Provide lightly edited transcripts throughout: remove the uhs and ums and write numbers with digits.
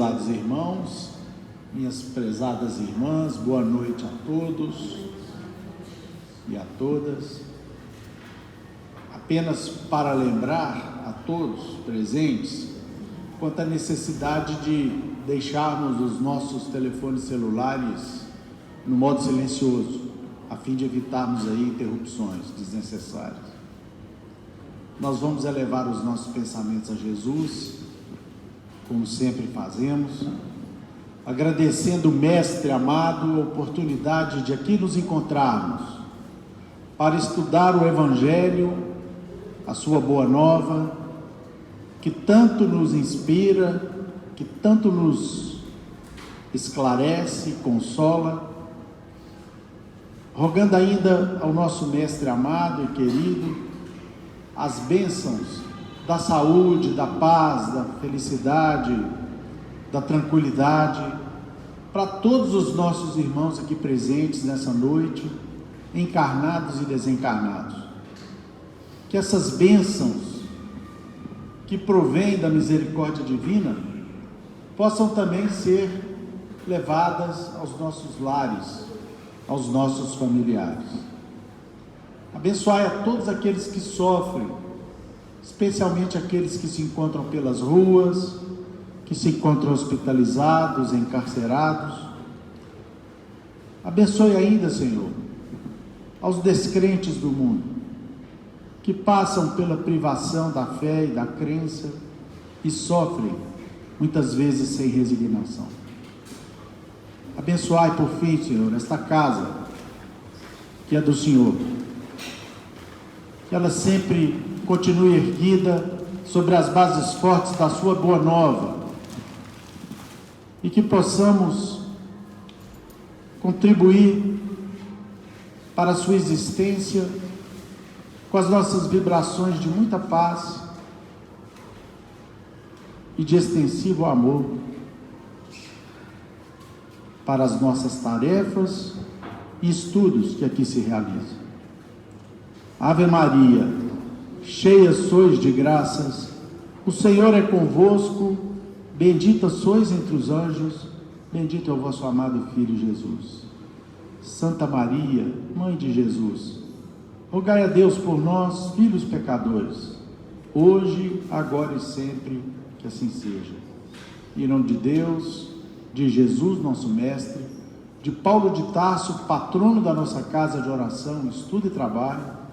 prezados irmãos, minhas prezadas irmãs, boa noite a todos e a todas. Apenas para lembrar a todos presentes quanto à necessidade de deixarmos os nossos telefones celulares no modo silencioso, a fim de evitarmos aí interrupções desnecessárias. Nós vamos elevar os nossos pensamentos a Jesus, como sempre fazemos, agradecendo o Mestre amado a oportunidade de aqui nos encontrarmos para estudar o Evangelho, a sua boa nova, que tanto nos inspira, que tanto nos esclarece, consola, rogando ainda ao nosso Mestre amado e querido as bênçãos da saúde, da paz, da felicidade, da tranquilidade para todos os nossos irmãos aqui presentes nessa noite, encarnados e desencarnados. Que essas bênçãos que provêm da misericórdia divina possam também ser levadas aos nossos lares, aos nossos familiares. Abençoai a todos aqueles que sofrem, especialmente aqueles que se encontram pelas ruas, que se encontram hospitalizados, encarcerados. Abençoe ainda, Senhor, aos descrentes do mundo, que passam pela privação da fé e da crença e sofrem, muitas vezes, sem resignação. Abençoai, por fim, Senhor, esta casa, que é do Senhor, que ela sempre continue erguida sobre as bases fortes da sua boa nova e que possamos contribuir para a sua existência com as nossas vibrações de muita paz e de extensivo amor para as nossas tarefas e estudos que aqui se realizam. Ave Maria, cheia sois de graças, o Senhor é convosco, bendita sois entre os anjos, bendito é o vosso amado Filho Jesus. Santa Maria, Mãe de Jesus, rogai a Deus por nós, filhos pecadores, hoje, agora e sempre, que assim seja. Em nome de Deus, de Jesus, nosso Mestre, de Paulo de Tarso, patrono da nossa casa de oração, estudo e trabalho,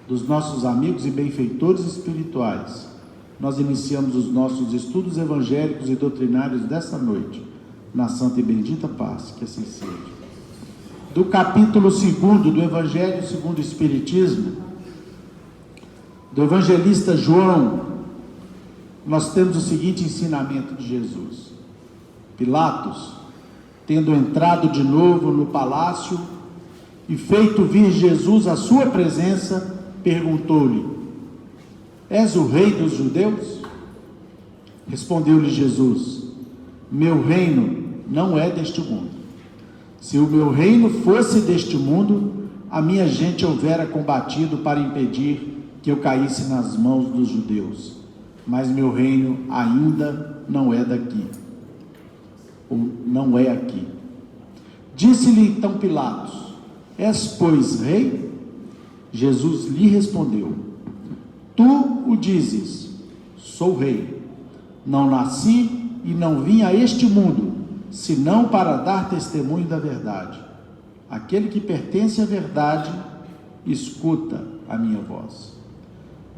dos nossos amigos e benfeitores espirituais, nós iniciamos os nossos estudos evangélicos e doutrinários desta noite, na santa e bendita paz, que assim seja. Do capítulo 2 do Evangelho segundo o Espiritismo, do evangelista João, nós temos o seguinte ensinamento de Jesus. Pilatos, tendo entrado de novo no palácio e feito vir Jesus à sua presença, perguntou-lhe: és o rei dos judeus? Respondeu-lhe Jesus: meu reino não é deste mundo. Se o meu reino fosse deste mundo, a minha gente houvera combatido para impedir que eu caísse nas mãos dos judeus. Mas meu reino ainda não é daqui, ou não é aqui. Disse-lhe então Pilatos: és, pois, rei? Jesus lhe respondeu: tu o dizes, sou rei. Não nasci e não vim a este mundo, senão para dar testemunho da verdade. Aquele que pertence à verdade, escuta a minha voz.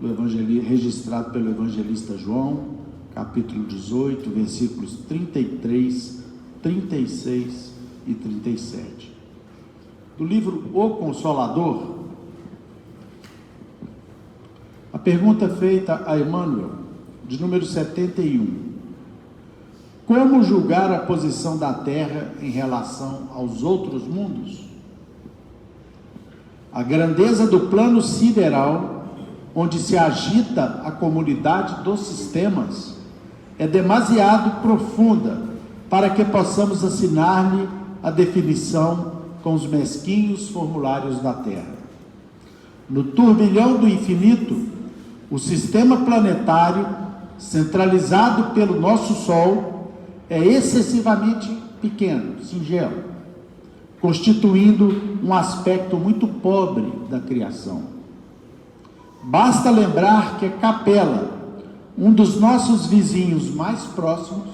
Do Evangelho registrado pelo evangelista João, capítulo 18, versículos 33, 36 e 37. Do livro O Consolador, a pergunta feita a Emmanuel, de número 71. Como julgar a posição da Terra em relação aos outros mundos? A grandeza do plano sideral, onde se agita a comunidade dos sistemas, é demasiado profunda para que possamos assinar-lhe a definição com os mesquinhos formulários da Terra. No turbilhão do infinito, o sistema planetário, centralizado pelo nosso Sol, é excessivamente pequeno, singelo, constituindo um aspecto muito pobre da criação. Basta lembrar que Capela, um dos nossos vizinhos mais próximos,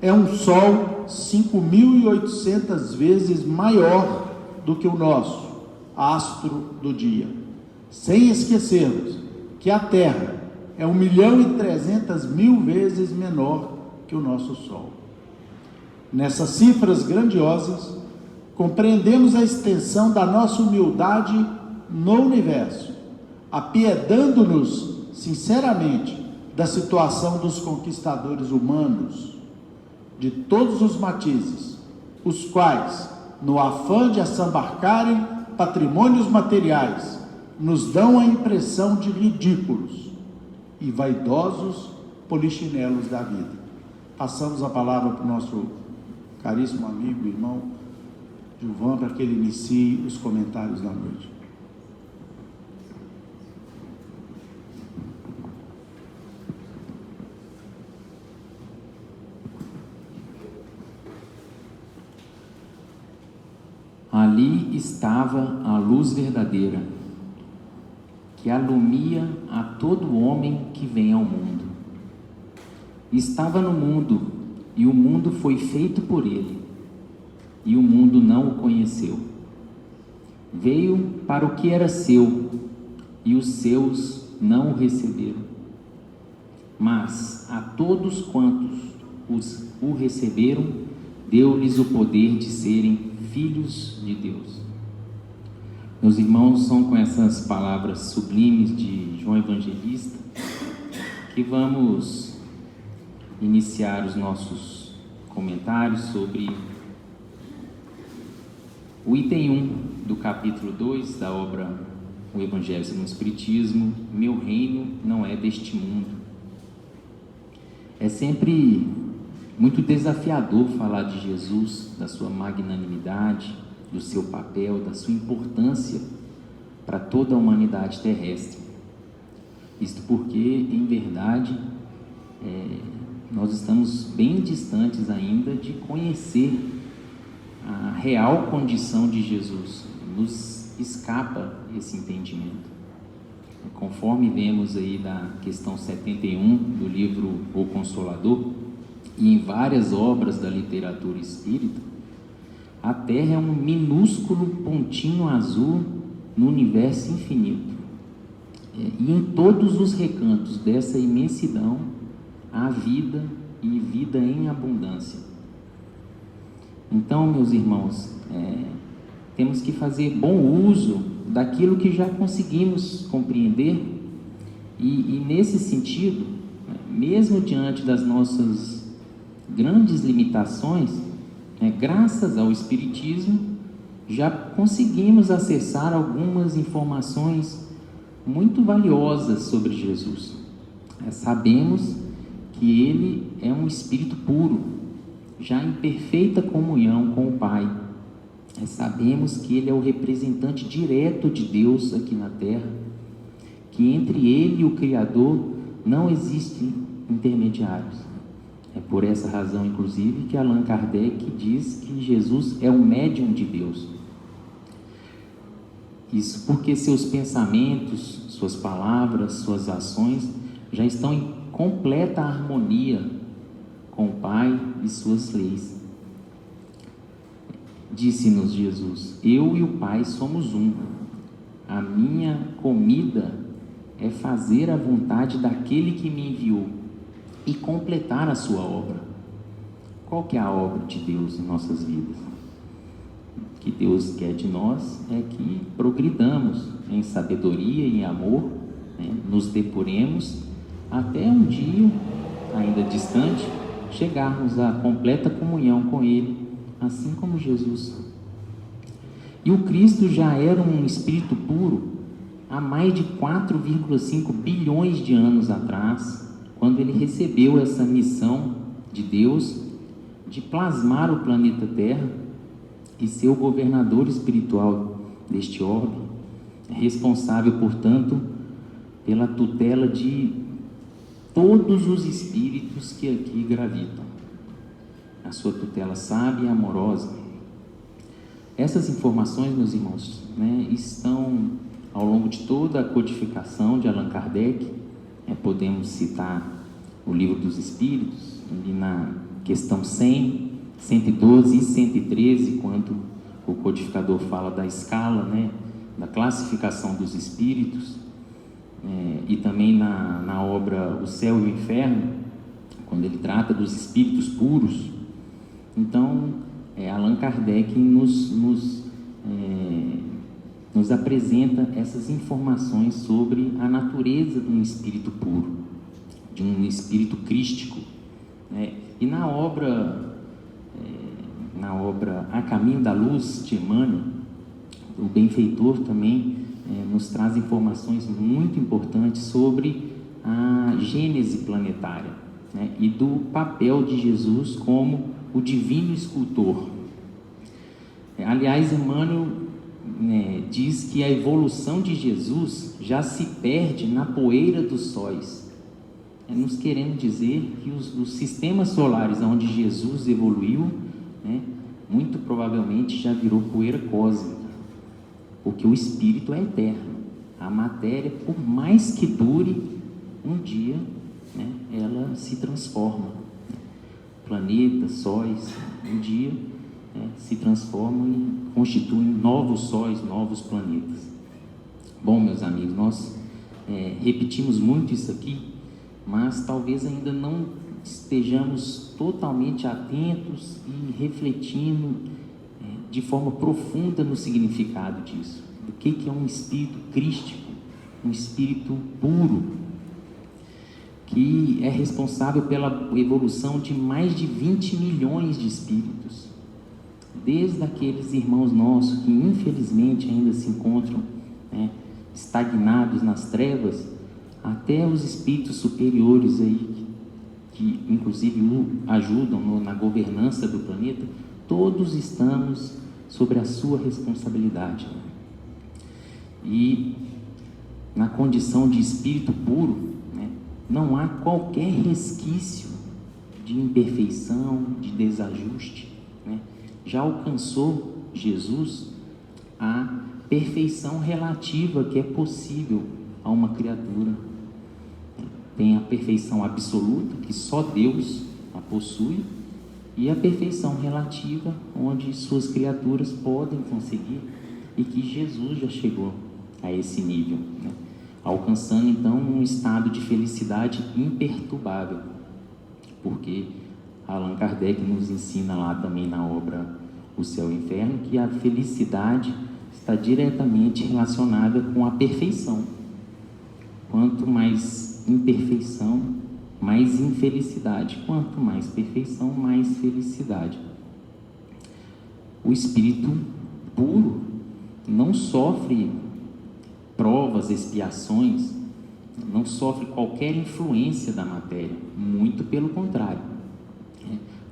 é um Sol 5.800 vezes maior do que o nosso astro do dia. Sem esquecermos que a Terra é 1.300.000 vezes menor que o nosso Sol. Nessas cifras grandiosas, compreendemos a extensão da nossa humildade no universo, apiedando-nos sinceramente da situação dos conquistadores humanos, de todos os matizes, os quais, no afã de assambarcarem patrimônios materiais, nos dão a impressão de ridículos e vaidosos polichinelos da vida. Passamos a palavra para o nosso caríssimo amigo, irmão Gilvan, para que ele inicie os comentários da noite. Ali estava a luz verdadeira, que alumia a todo homem que vem ao mundo. Estava no mundo, e o mundo foi feito por ele, e o mundo não o conheceu. Veio para o que era seu, e os seus não o receberam. Mas a todos quantos o receberam, deu-lhes o poder de serem filhos de Deus. Meus irmãos, são com essas palavras sublimes de João Evangelista que vamos iniciar os nossos comentários sobre o item 1 do capítulo 2 da obra O Evangelho segundo o Espiritismo, Meu Reino não é deste mundo. É sempre muito desafiador falar de Jesus, da sua magnanimidade, do seu papel, da sua importância para toda a humanidade terrestre. Isto porque, em verdade, nós estamos bem distantes ainda de conhecer a real condição de Jesus. Nos escapa esse entendimento. Conforme vemos aí na questão 71 do livro O Consolador, e em várias obras da literatura espírita, a Terra é um minúsculo pontinho azul no universo infinito. E em todos os recantos dessa imensidão há vida, e vida em abundância. Então, meus irmãos, temos que fazer bom uso daquilo que já conseguimos compreender, e nesse sentido, mesmo diante das nossas grandes limitações, graças ao Espiritismo, já conseguimos acessar algumas informações muito valiosas sobre Jesus. Sabemos que ele é um Espírito puro, já em perfeita comunhão com o Pai. Sabemos que ele é o representante direto de Deus aqui na Terra, que entre ele e o Criador não existem intermediários. É por essa razão, inclusive, que Allan Kardec diz que Jesus é o médium de Deus. Isso porque seus pensamentos, suas palavras, suas ações já estão em completa harmonia com o Pai e suas leis. Disse-nos Jesus: eu e o Pai somos um. A minha comida é fazer a vontade daquele que me enviou e completar a sua obra. Qual que é a obra de Deus em nossas vidas? O que Deus quer de nós é que progridamos em sabedoria e em amor, nos depuremos até um dia, ainda distante, chegarmos à completa comunhão com Ele, assim como Jesus. E o Cristo já era um espírito puro há mais de 4,5 bilhões de anos atrás, quando ele recebeu essa missão de Deus de plasmar o planeta Terra e ser o governador espiritual deste orbe, responsável, portanto, pela tutela de todos os espíritos que aqui gravitam. a sua tutela sábia e amorosa. Essas informações, meus irmãos, né, estão ao longo de toda a codificação de Allan Kardec. Podemos citar o Livro dos Espíritos, ali na questão 100, 112 e 113, quando o codificador fala da escala, né, da classificação dos espíritos, e também na obra O Céu e o Inferno, quando ele trata dos espíritos puros. Então, Allan Kardec nos apresenta essas informações sobre a natureza de um espírito puro, de um espírito crístico, né? E na obra A Caminho da Luz, de Emmanuel, o benfeitor também nos traz informações muito importantes sobre a gênese planetária, né? E do papel de Jesus como o divino escultor. Aliás, Emmanuel diz que a evolução de Jesus já se perde na poeira dos sóis, nos querendo dizer que os sistemas solares onde Jesus evoluiu, né, muito provavelmente já virou poeira cósmica, porque o espírito é eterno. A matéria, por mais que dure, um dia, né, ela se transforma. Planetas, sóis, um dia se transformam e constituem novos sóis, novos planetas. Bom, meus amigos, nós repetimos muito isso aqui, mas talvez ainda não estejamos totalmente atentos e refletindo de forma profunda no significado disso. Do que é um espírito crístico, um espírito puro, que é responsável pela evolução de mais de 20 milhões de espíritos, desde aqueles irmãos nossos que infelizmente ainda se encontram estagnados nas trevas, até os espíritos superiores aí, que inclusive ajudam na governança do planeta. Todos estamos sobre a sua responsabilidade. E na condição de espírito puro, não há qualquer resquício de imperfeição, de desajuste, Já alcançou Jesus a perfeição relativa que é possível a uma criatura. Tem a perfeição absoluta, que só Deus a possui, e a perfeição relativa, onde suas criaturas podem conseguir, e que Jesus já chegou a esse nível, alcançando então um estado de felicidade imperturbável, porque Allan Kardec nos ensina lá também na obra O Céu e o Inferno que a felicidade está diretamente relacionada com a perfeição. Quanto mais imperfeição, mais infelicidade. Quanto mais perfeição, mais felicidade. O espírito puro não sofre provas, expiações, não sofre qualquer influência da matéria, muito pelo contrário,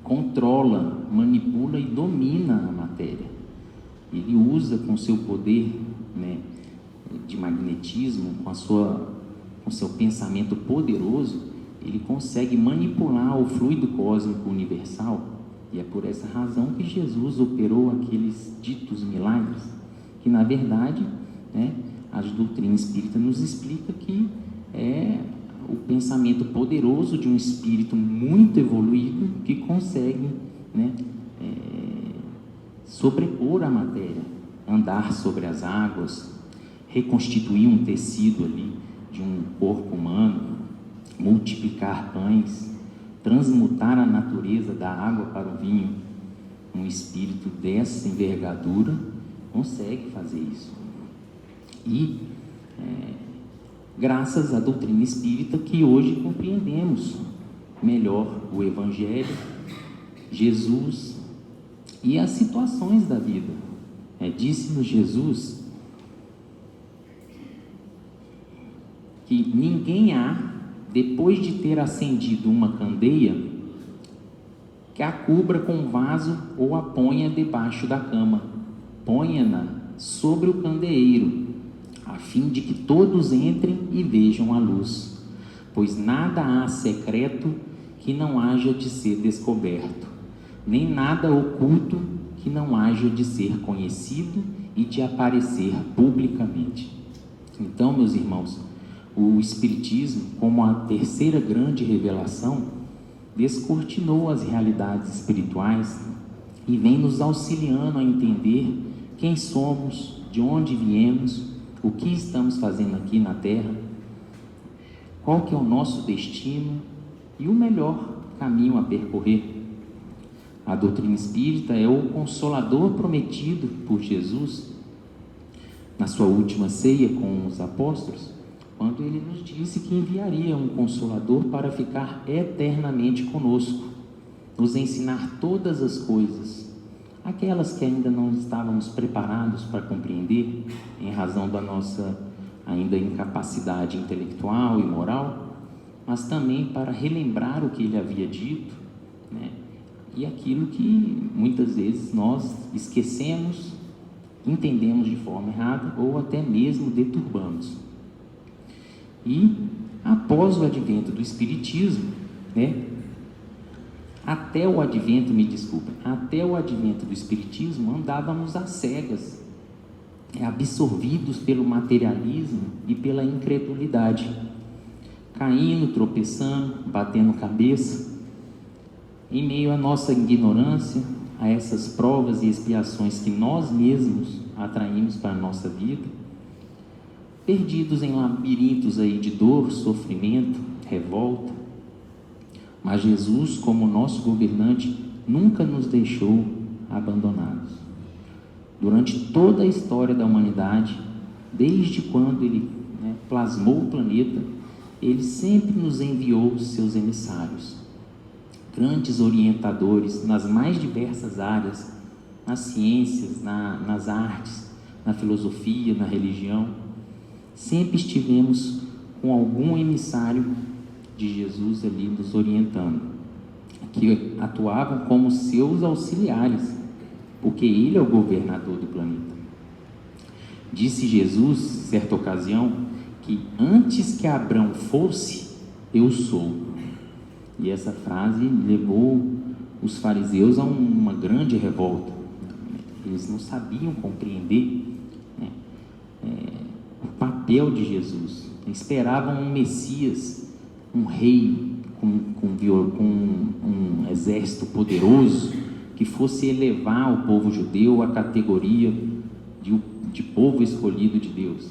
controla, manipula e domina a matéria. Ele usa com seu poder de magnetismo, com seu pensamento poderoso, ele consegue manipular o fluido cósmico universal, e é por essa razão que Jesus operou aqueles ditos milagres, que na verdade, a doutrina espírita nos explica que é o pensamento poderoso de um espírito muito evoluído que consegue sobrepor a matéria, andar sobre as águas, reconstituir um tecido ali de um corpo humano, multiplicar pães, transmutar a natureza da água para o vinho. Um espírito dessa envergadura consegue fazer isso. E graças à doutrina espírita que hoje compreendemos melhor o Evangelho, Jesus e as situações da vida. Disse-nos Jesus que ninguém há, depois de ter acendido uma candeia, que a cubra com um vaso ou a ponha debaixo da cama. Ponha-na sobre o candeeiro, a fim de que todos entrem e vejam a luz, pois nada há secreto que não haja de ser descoberto, nem nada oculto que não haja de ser conhecido e de aparecer publicamente. Então, meus irmãos, o Espiritismo, como a terceira grande revelação, descortinou as realidades espirituais e vem nos auxiliando a entender quem somos, de onde viemos, o que estamos fazendo aqui na Terra, qual que é o nosso destino e o melhor caminho a percorrer. A doutrina espírita é o consolador prometido por Jesus na sua última ceia com os apóstolos, quando ele nos disse que enviaria um consolador para ficar eternamente conosco, nos ensinar todas as coisas, aquelas que ainda não estávamos preparados para compreender, em razão da nossa ainda incapacidade intelectual e moral, mas também para relembrar o que ele havia dito, né? E aquilo que muitas vezes nós esquecemos, entendemos de forma errada ou até mesmo deturbamos. E após o advento do Espiritismo, né, até o advento do Espiritismo, andávamos às cegas, absorvidos pelo materialismo e pela incredulidade, caindo, tropeçando, batendo cabeça, em meio à nossa ignorância, a essas provas e expiações que nós mesmos atraímos para a nossa vida, perdidos em labirintos aí de dor, sofrimento, revolta. Mas Jesus, como nosso governante, nunca nos deixou abandonados. Durante toda a história da humanidade, desde quando ele plasmou o planeta, ele sempre nos enviou seus emissários, grandes orientadores nas mais diversas áreas, nas ciências, nas artes, na filosofia, na religião. Sempre estivemos com algum emissário de Jesus ali nos orientando, que atuavam como seus auxiliares, porque ele é o governador do planeta. Disse Jesus, certa ocasião, que antes que Abrão fosse, eu sou. E essa frase levou os fariseus a uma grande revolta. Eles não sabiam compreender, o papel de Jesus. Esperavam um Messias, um rei com um exército poderoso, que fosse elevar o povo judeu à categoria de povo escolhido de Deus.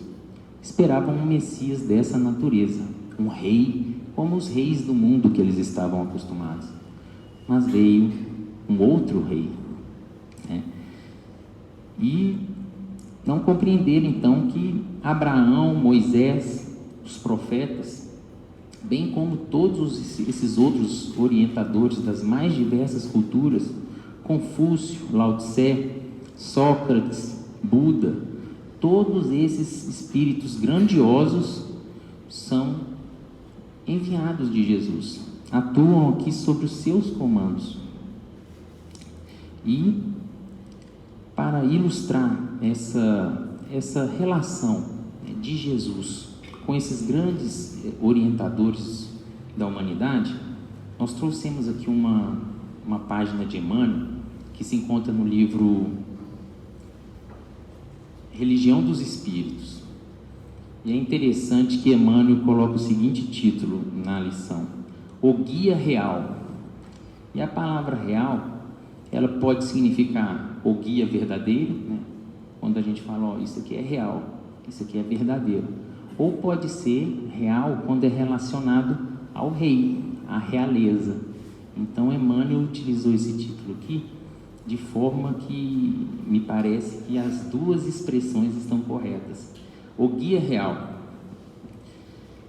Esperavam um Messias dessa natureza, um rei como os reis do mundo que eles estavam acostumados. Mas veio um outro rei, e não compreenderam então que Abraão, Moisés, os profetas, bem como todos esses outros orientadores das mais diversas culturas, Confúcio, Lao Tse, Sócrates, Buda, todos esses espíritos grandiosos são enviados de Jesus, atuam aqui sobre os seus comandos. E para ilustrar essa relação de Jesus com esses grandes orientadores da humanidade, nós trouxemos aqui uma página de Emmanuel, que se encontra no livro Religião dos Espíritos. E é interessante que Emmanuel coloca o seguinte título na lição: O Guia Real. E a palavra real, ela pode significar o guia verdadeiro, quando a gente fala, isso aqui é real, isso aqui é verdadeiro. Ou pode ser real quando é relacionado ao rei, à realeza. Então Emmanuel utilizou esse título aqui de forma que me parece que as duas expressões estão corretas. O guia real.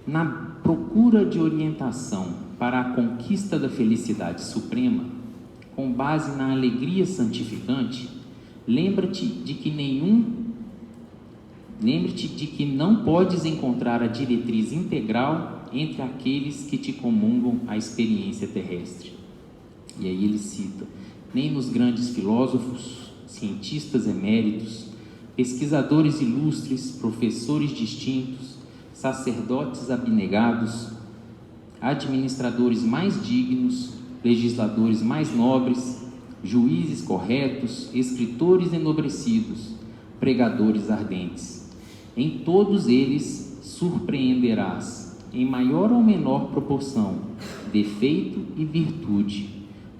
Na procura de orientação para a conquista da felicidade suprema, com base na alegria santificante, lembra-te de que não podes encontrar a diretriz integral entre aqueles que te comungam a experiência terrestre. E aí ele cita: nem nos grandes filósofos, cientistas eméritos, pesquisadores ilustres, professores distintos, sacerdotes abnegados, administradores mais dignos, legisladores mais nobres, juízes corretos, escritores enobrecidos, pregadores ardentes. Em todos eles surpreenderás, em maior ou menor proporção, defeito e virtude,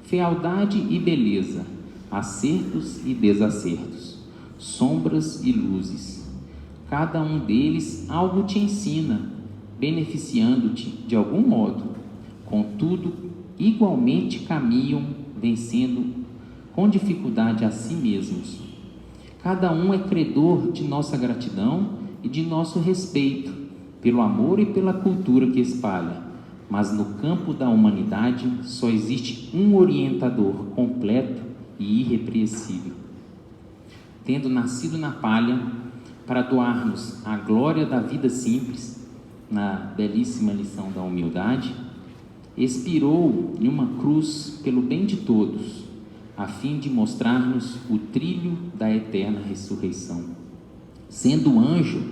fealdade e beleza, acertos e desacertos, sombras e luzes. Cada um deles algo te ensina, beneficiando-te de algum modo. Contudo, igualmente caminham, vencendo com dificuldade a si mesmos. Cada um é credor de nossa gratidão e de nosso respeito, pelo amor e pela cultura que espalha. Mas no campo da humanidade só existe um orientador completo e irrepreensível. Tendo nascido na palha, para doar-nos a glória da vida simples, na belíssima lição da humildade, expirou em uma cruz pelo bem de todos, a fim de mostrar-nos o trilho da eterna ressurreição. Sendo anjo,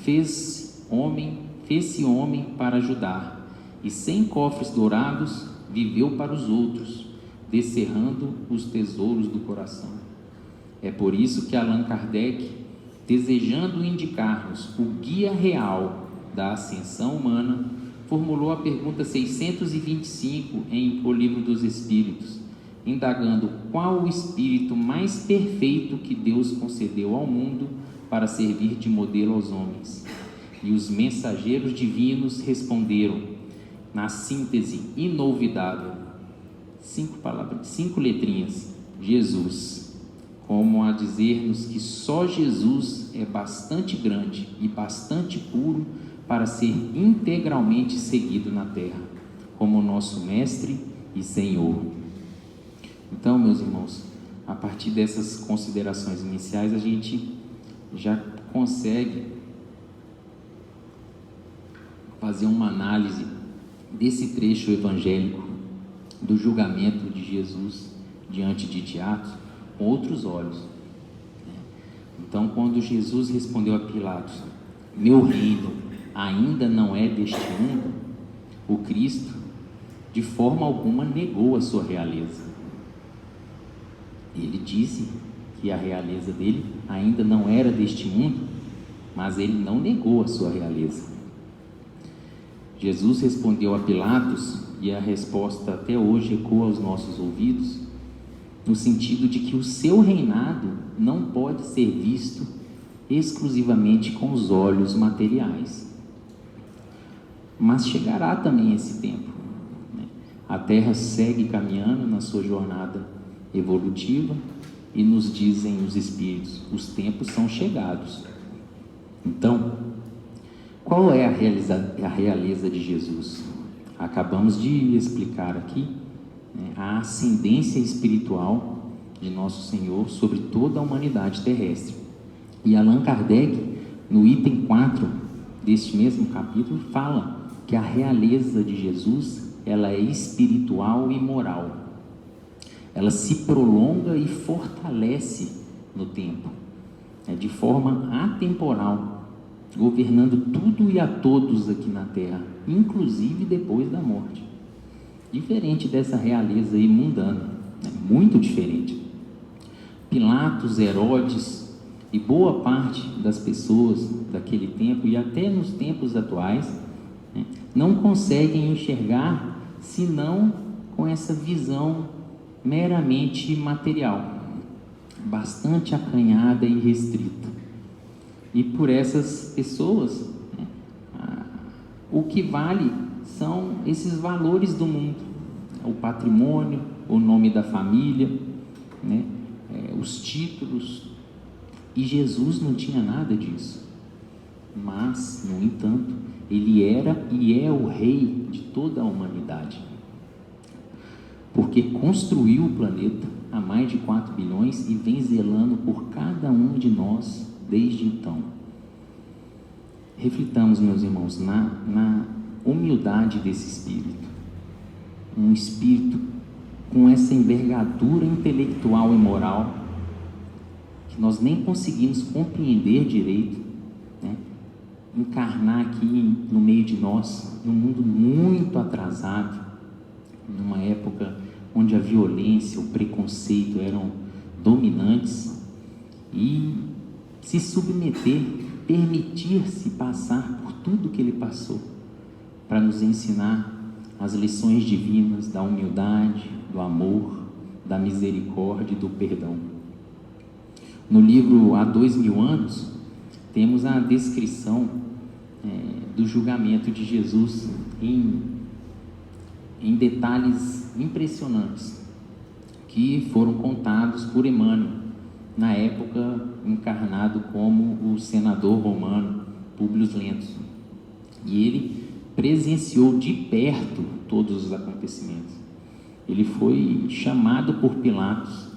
fez-se homem para ajudar, e sem cofres dourados viveu para os outros, descerrando os tesouros do coração. É por isso que Allan Kardec, desejando indicar-nos o guia real da ascensão humana, formulou a pergunta 625 em O Livro dos Espíritos, indagando qual o espírito mais perfeito que Deus concedeu ao mundo para servir de modelo aos homens. E os mensageiros divinos responderam, na síntese inolvidável, 5 palavras, 5 letrinhas: Jesus, como a dizer-nos que só Jesus é bastante grande e bastante puro para ser integralmente seguido na terra, como nosso Mestre e Senhor. Então, meus irmãos, a partir dessas considerações iniciais, a gente já consegue fazer uma análise desse trecho evangélico do julgamento de Jesus diante de Pilatos com outros olhos. Então, quando Jesus respondeu a Pilatos, meu reino ainda não é deste mundo, o Cristo de forma alguma negou a sua realeza. Ele disse que a realeza dele ainda não era deste mundo, mas ele não negou a sua realeza. Jesus respondeu a Pilatos, e a resposta até hoje ecoa aos nossos ouvidos, no sentido de que o seu reinado não pode ser visto exclusivamente com os olhos materiais. Mas chegará também esse tempo. A Terra segue caminhando na sua jornada evolutiva e nos dizem os Espíritos, os tempos são chegados. Então, qual é a realeza de Jesus? Acabamos de explicar aqui a ascendência espiritual de Nosso Senhor sobre toda a humanidade terrestre. E Allan Kardec, no item 4 deste mesmo capítulo, fala que a realeza de Jesus, ela é espiritual e moral. Ela se prolonga e fortalece no tempo, de forma atemporal, governando tudo e a todos aqui na Terra, inclusive depois da morte. Diferente dessa realeza aí mundana, muito diferente. Pilatos, Herodes e boa parte das pessoas daquele tempo e até nos tempos atuais, não conseguem enxergar senão com essa visão meramente material, bastante acanhada e restrita. E por essas pessoas, o que vale são esses valores do mundo, o patrimônio, o nome da família, os títulos. E Jesus não tinha nada disso. Mas, no entanto, ele era e é o rei de toda a humanidade, porque construiu o planeta há mais de 4 bilhões e vem zelando por cada um de nós desde então. Reflitamos, meus irmãos, na humildade desse espírito, um espírito com essa envergadura intelectual e moral que nós nem conseguimos compreender direito, encarnar aqui no meio de nós, num mundo muito atrasado, numa época onde a violência, o preconceito eram dominantes, e se submeter, permitir-se passar por tudo que ele passou, para nos ensinar as lições divinas da humildade, do amor, da misericórdia e do perdão. No livro Há 2000 anos, temos a descrição do julgamento de Jesus em detalhes impressionantes, que foram contados por Emmanuel, na época encarnado como o senador romano Públio Lentulus. E ele presenciou de perto todos os acontecimentos. Ele foi chamado por Pilatos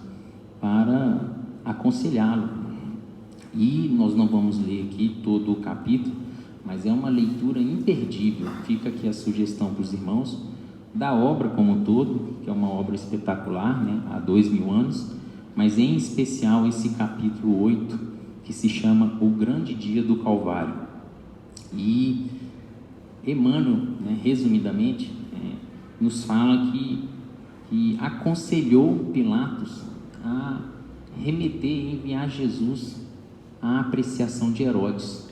para aconselhá-lo. E nós não vamos ler aqui todo o capítulo, mas é uma leitura imperdível. Fica aqui a sugestão para os irmãos da obra como um todo, que é uma obra espetacular, né? Há 2000 anos, mas em especial esse capítulo 8, que se chama O Grande Dia do Calvário. E Emmanuel, né, resumidamente, nos fala que aconselhou Pilatos a remeter e enviar Jesus à apreciação de Herodes,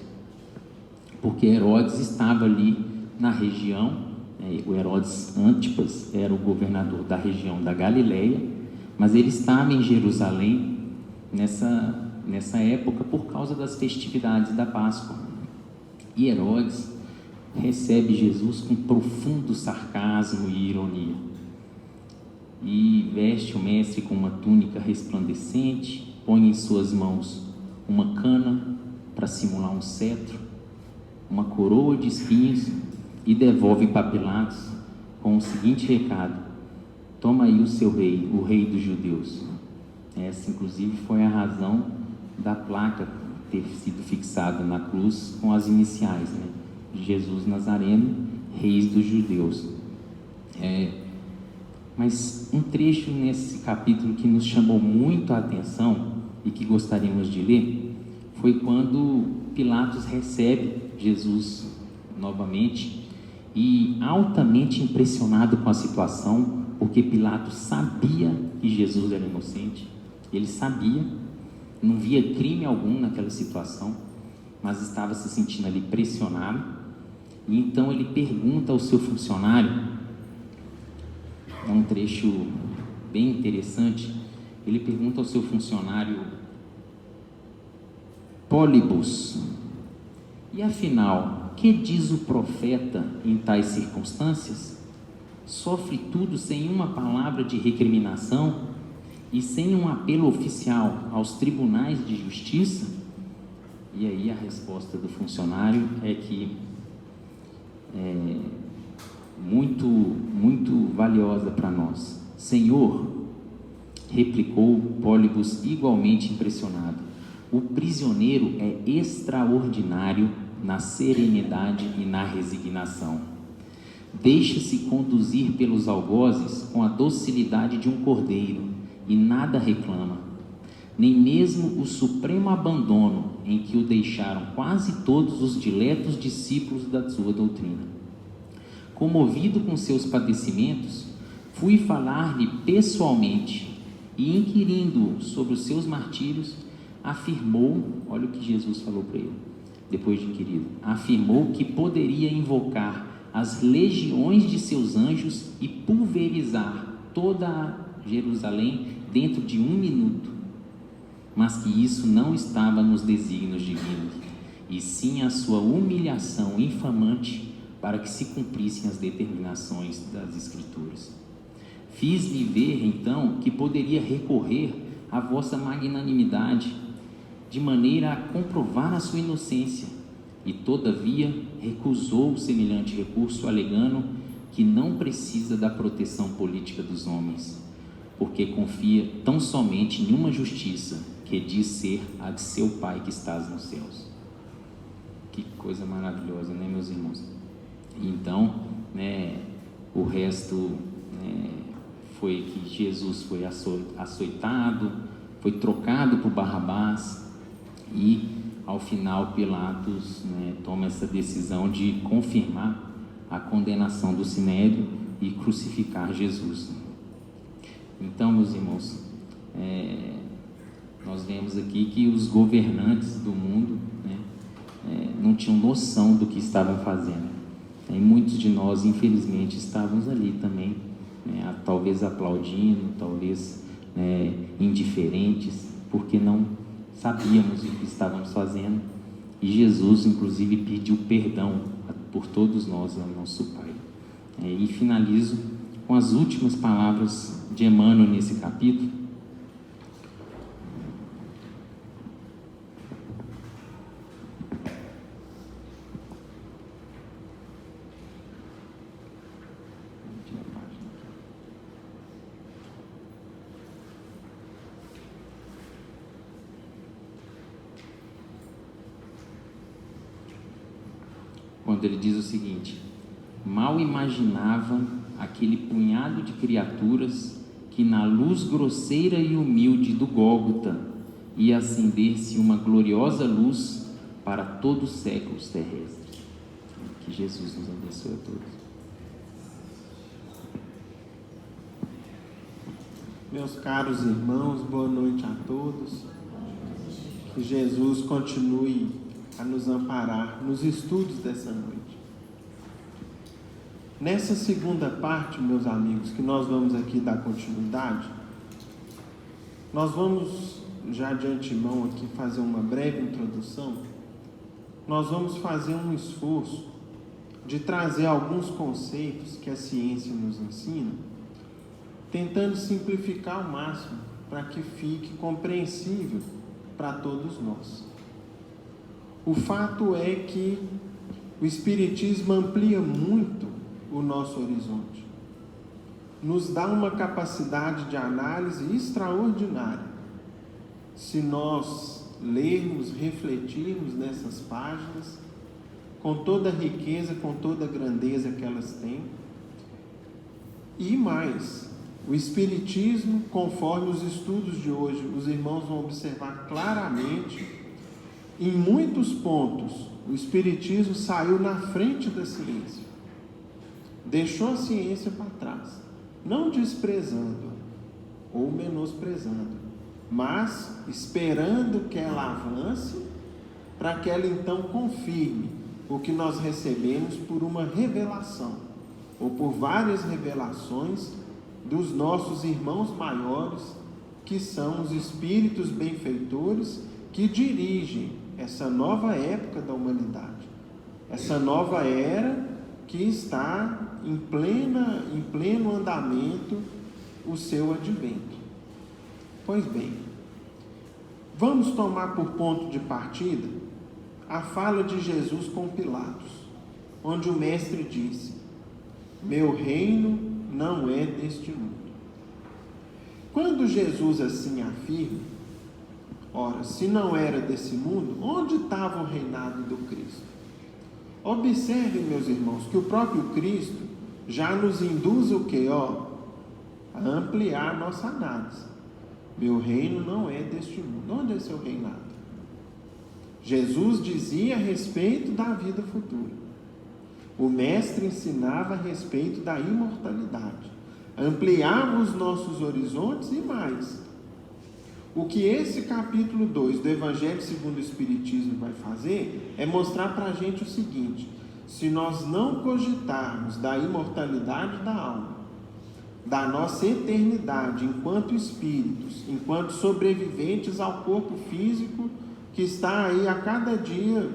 porque Herodes estava ali na região, o Herodes Antipas era o governador da região da Galileia, mas ele estava em Jerusalém nessa época por causa das festividades da Páscoa. E Herodes recebe Jesus com profundo sarcasmo e ironia, e veste o mestre com uma túnica resplandecente, põe em suas mãos uma cana para simular um cetro, uma coroa de espinhos, e devolve para Pilatos com o seguinte recado: toma aí o seu rei, o rei dos judeus. Essa inclusive foi a razão da placa ter sido fixada na cruz com as iniciais, né? Jesus Nazareno, reis dos judeus. Mas um trecho nesse capítulo que nos chamou muito a atenção e que gostaríamos de ler foi quando Pilatos recebe Jesus novamente, e altamente impressionado com a situação, porque Pilatos sabia que Jesus era inocente, ele sabia, não via crime algum naquela situação, mas estava se sentindo ali pressionado. E então ele pergunta ao seu funcionário, é um trecho bem interessante, ele pergunta ao seu funcionário Pólibus: e afinal, que diz o profeta em tais circunstâncias? Sofre tudo sem uma palavra de recriminação e sem um apelo oficial aos tribunais de justiça? E aí a resposta do funcionário é que muito, muito valiosa para nós. Senhor, replicou Pólibus, igualmente impressionado, o prisioneiro é extraordinário na serenidade e na resignação. Deixa-se conduzir pelos algozes com a docilidade de um cordeiro e nada reclama, nem mesmo o supremo abandono em que o deixaram quase todos os diletos discípulos da sua doutrina. Comovido com seus padecimentos, fui falar-lhe pessoalmente e, inquirindo sobre os seus martírios, afirmou, olha o que Jesus falou para ele, depois de inquirido, afirmou que poderia invocar as legiões de seus anjos e pulverizar toda a Jerusalém dentro de 1 minuto, mas que isso não estava nos desígnios divinos, e sim a sua humilhação infamante para que se cumprissem as determinações das Escrituras. Fiz-lhe ver, então, que poderia recorrer à vossa magnanimidade, de maneira a comprovar a sua inocência, e todavia recusou semelhante recurso, alegando que não precisa da proteção política dos homens, porque confia tão somente em uma justiça que diz ser a de seu Pai que estás nos céus. Que coisa maravilhosa, né, meus irmãos? Então, o resto foi que Jesus foi açoitado, foi trocado por Barrabás, e ao final Pilatos toma essa decisão de confirmar a condenação do Sinédrio e crucificar Jesus. Então, meus irmãos, nós vemos aqui que os governantes do mundo, né, não tinham noção do que estavam fazendo. E muitos de nós, infelizmente, estávamos ali também, né, talvez aplaudindo, talvez indiferentes, porque não sabíamos o que estávamos fazendo. E Jesus, inclusive, pediu perdão por todos nós ao nosso Pai. E finalizo com as últimas palavras de Emmanuel nesse capítulo. Quando ele diz o seguinte: mal imaginava aquele punhado de criaturas que na luz grosseira e humilde do Gólgota ia acender-se uma gloriosa luz para todos os séculos terrestres. Que Jesus nos abençoe a todos. Meus caros irmãos, boa noite a todos. Que Jesus continue a nos amparar nos estudos dessa noite. Nessa segunda parte, meus amigos, que nós vamos aqui dar continuidade, nós vamos já de antemão aqui fazer uma breve introdução. Nós vamos fazer um esforço de trazer alguns conceitos que a ciência nos ensina, tentando simplificar ao máximo para que fique compreensível para todos nós. O fato é que o Espiritismo amplia muito o nosso horizonte, nos dá uma capacidade de análise extraordinária. Se nós lermos, refletirmos nessas páginas, com toda a riqueza, com toda a grandeza que elas têm, e mais, o Espiritismo, conforme os estudos de hoje, os irmãos vão observar claramente, em muitos pontos, o Espiritismo saiu na frente da ciência. Deixou a ciência para trás, não desprezando ou menosprezando, mas esperando que ela avance, para que ela então confirme o que nós recebemos por uma revelação, ou por várias revelações dos nossos irmãos maiores, que são os espíritos benfeitores que dirigem essa nova época da humanidade, essa nova era que está em pleno andamento o seu advento. Pois bem, vamos tomar por ponto de partida a fala de Jesus com Pilatos, onde o mestre disse: meu reino não é deste mundo. Quando Jesus assim afirma, ora, se não era desse mundo, onde estava o reinado do Cristo? Observem, meus irmãos, que o próprio Cristo já nos induz o quê? A ampliar a nossa análise. Meu reino não é deste mundo. Onde é seu reinado? Jesus dizia a respeito da vida futura. O mestre ensinava a respeito da imortalidade. Ampliava os nossos horizontes e mais. O que esse capítulo 2 do Evangelho segundo o Espiritismo vai fazer é mostrar para a gente o seguinte: se nós não cogitarmos da imortalidade da alma, da nossa eternidade enquanto espíritos, enquanto sobreviventes ao corpo físico que está aí a cada dia,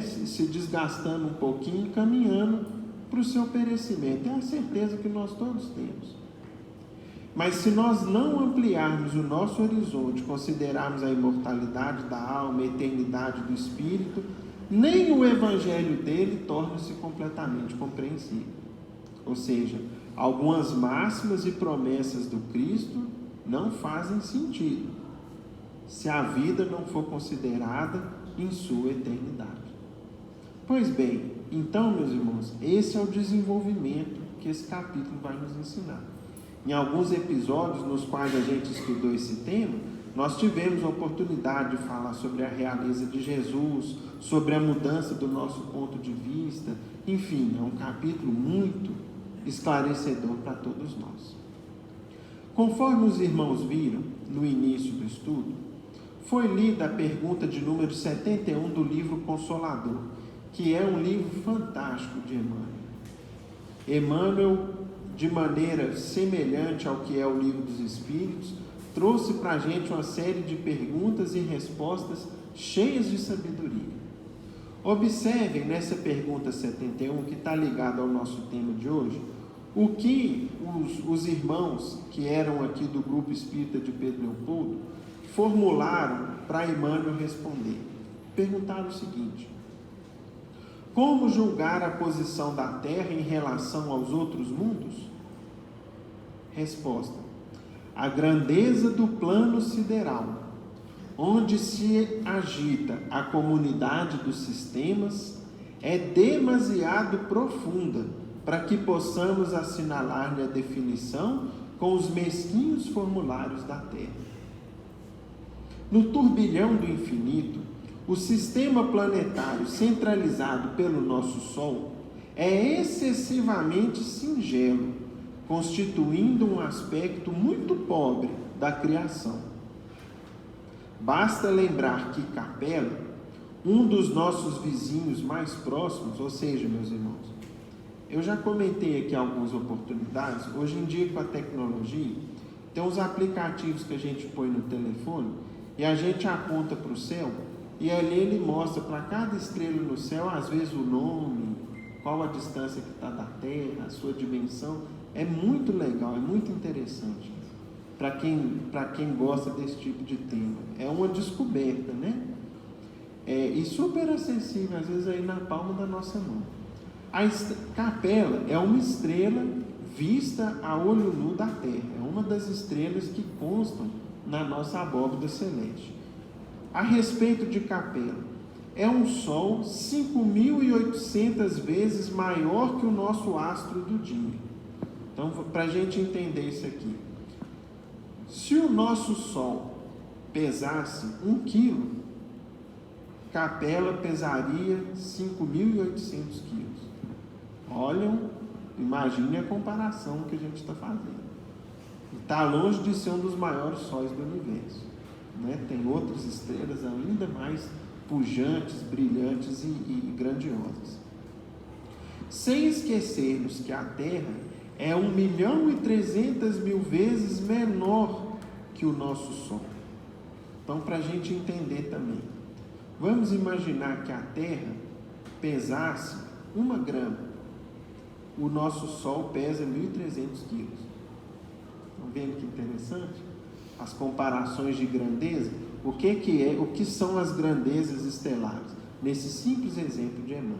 se desgastando um pouquinho, caminhando para o seu perecimento, é a certeza que nós todos temos. Mas se nós não ampliarmos o nosso horizonte, considerarmos a imortalidade da alma, a eternidade do espírito, nem o evangelho dele torna-se completamente compreensível. Ou seja, algumas máximas e promessas do Cristo não fazem sentido, se a vida não for considerada em sua eternidade. Pois bem, então, meus irmãos, esse é o desenvolvimento que esse capítulo vai nos ensinar. Em alguns episódios nos quais a gente estudou esse tema, nós tivemos a oportunidade de falar sobre a realeza de Jesus, sobre a mudança do nosso ponto de vista. Enfim, é um capítulo muito esclarecedor para todos nós. Conforme os irmãos viram no início do estudo, foi lida a pergunta de número 71 do livro Consolador, que é um livro fantástico de Emmanuel. Emmanuel, de maneira semelhante ao que é o Livro dos Espíritos, trouxe para a gente uma série de perguntas e respostas cheias de sabedoria. Observem nessa pergunta 71, que está ligada ao nosso tema de hoje, o que os irmãos que eram aqui do Grupo Espírita de Pedro Leopoldo formularam para Emmanuel responder. Perguntaram o seguinte: como julgar a posição da Terra em relação aos outros mundos? Resposta: a grandeza do plano sideral, onde se agita a comunidade dos sistemas, é demasiado profunda para que possamos assinalar-lhe a definição com os mesquinhos formulários da Terra. No turbilhão do infinito, o sistema planetário centralizado pelo nosso Sol é excessivamente singelo, constituindo um aspecto muito pobre da criação. Basta lembrar que Capela, um dos nossos vizinhos mais próximos, ou seja, meus irmãos, eu já comentei aqui algumas oportunidades, hoje em dia com a tecnologia, tem uns aplicativos que a gente põe no telefone e a gente aponta para o céu e ali ele mostra para cada estrela no céu, às vezes o nome, qual a distância que está da Terra, a sua dimensão. É muito legal, é muito interessante para quem gosta desse tipo de tema. É uma descoberta, né? E super acessível, às vezes aí na palma da nossa mão. A Capela é uma estrela vista a olho nu da Terra, é uma das estrelas que constam na nossa abóbada celeste. A respeito de Capela, é um Sol 5.800 vezes maior que o nosso astro do dia. Então, para a gente entender isso aqui, se o nosso Sol pesasse 1 quilo, Capela pesaria 5.800 quilos. Olham, imagine a comparação que a gente está fazendo. Está longe de ser um dos maiores sóis do universo, né? Tem outras estrelas ainda mais pujantes, brilhantes e grandiosas. Sem esquecermos que a Terra é 1.300.000 vezes menor que o nosso Sol. Então, para a gente entender também, vamos imaginar que a Terra pesasse 1 grama. O nosso Sol pesa 1.300 quilos. Estão vendo que interessante? As comparações de grandeza. O que são as grandezas estelares? Nesse simples exemplo de Emmanuel.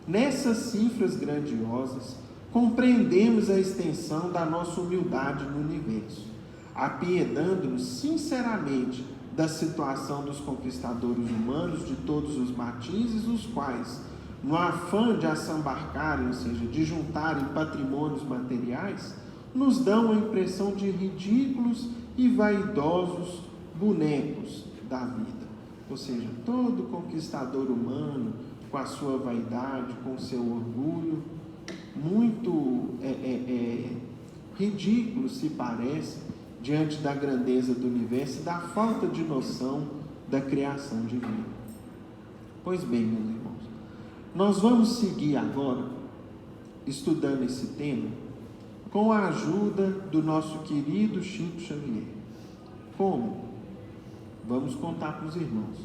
Nessas cifras grandiosas, compreendemos a extensão da nossa humildade no universo, apiedando-nos sinceramente da situação dos conquistadores humanos de todos os matizes, os quais, no afã de assambarcarem, ou seja, de juntarem patrimônios materiais, nos dão a impressão de ridículos e vaidosos bonecos da vida. Ou seja, todo conquistador humano, com a sua vaidade, com o seu orgulho, muito ridículo se parece diante da grandeza do universo e da falta de noção da criação divina. Pois bem, meus irmãos, nós vamos seguir agora estudando esse tema com a ajuda do nosso querido Chico Xavier. Como? Vamos contar para os irmãos.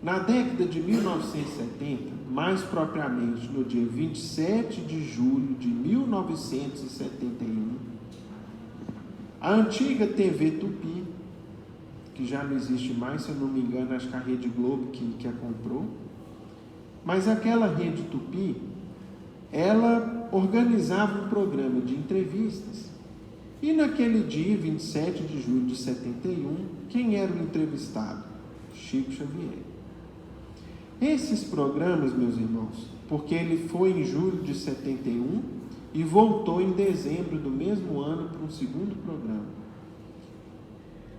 Na década de 1970, mais propriamente no dia 27 de julho de 1971, a antiga TV Tupi, que já não existe mais, se eu não me engano, acho que a Rede Globo que a comprou, mas aquela Rede Tupi, ela organizava um programa de entrevistas, e naquele dia, 27 de julho de 71, quem era o entrevistado? Chico Xavier. Esses programas, meus irmãos, porque ele foi em julho de 71 e voltou em dezembro do mesmo ano para um segundo programa.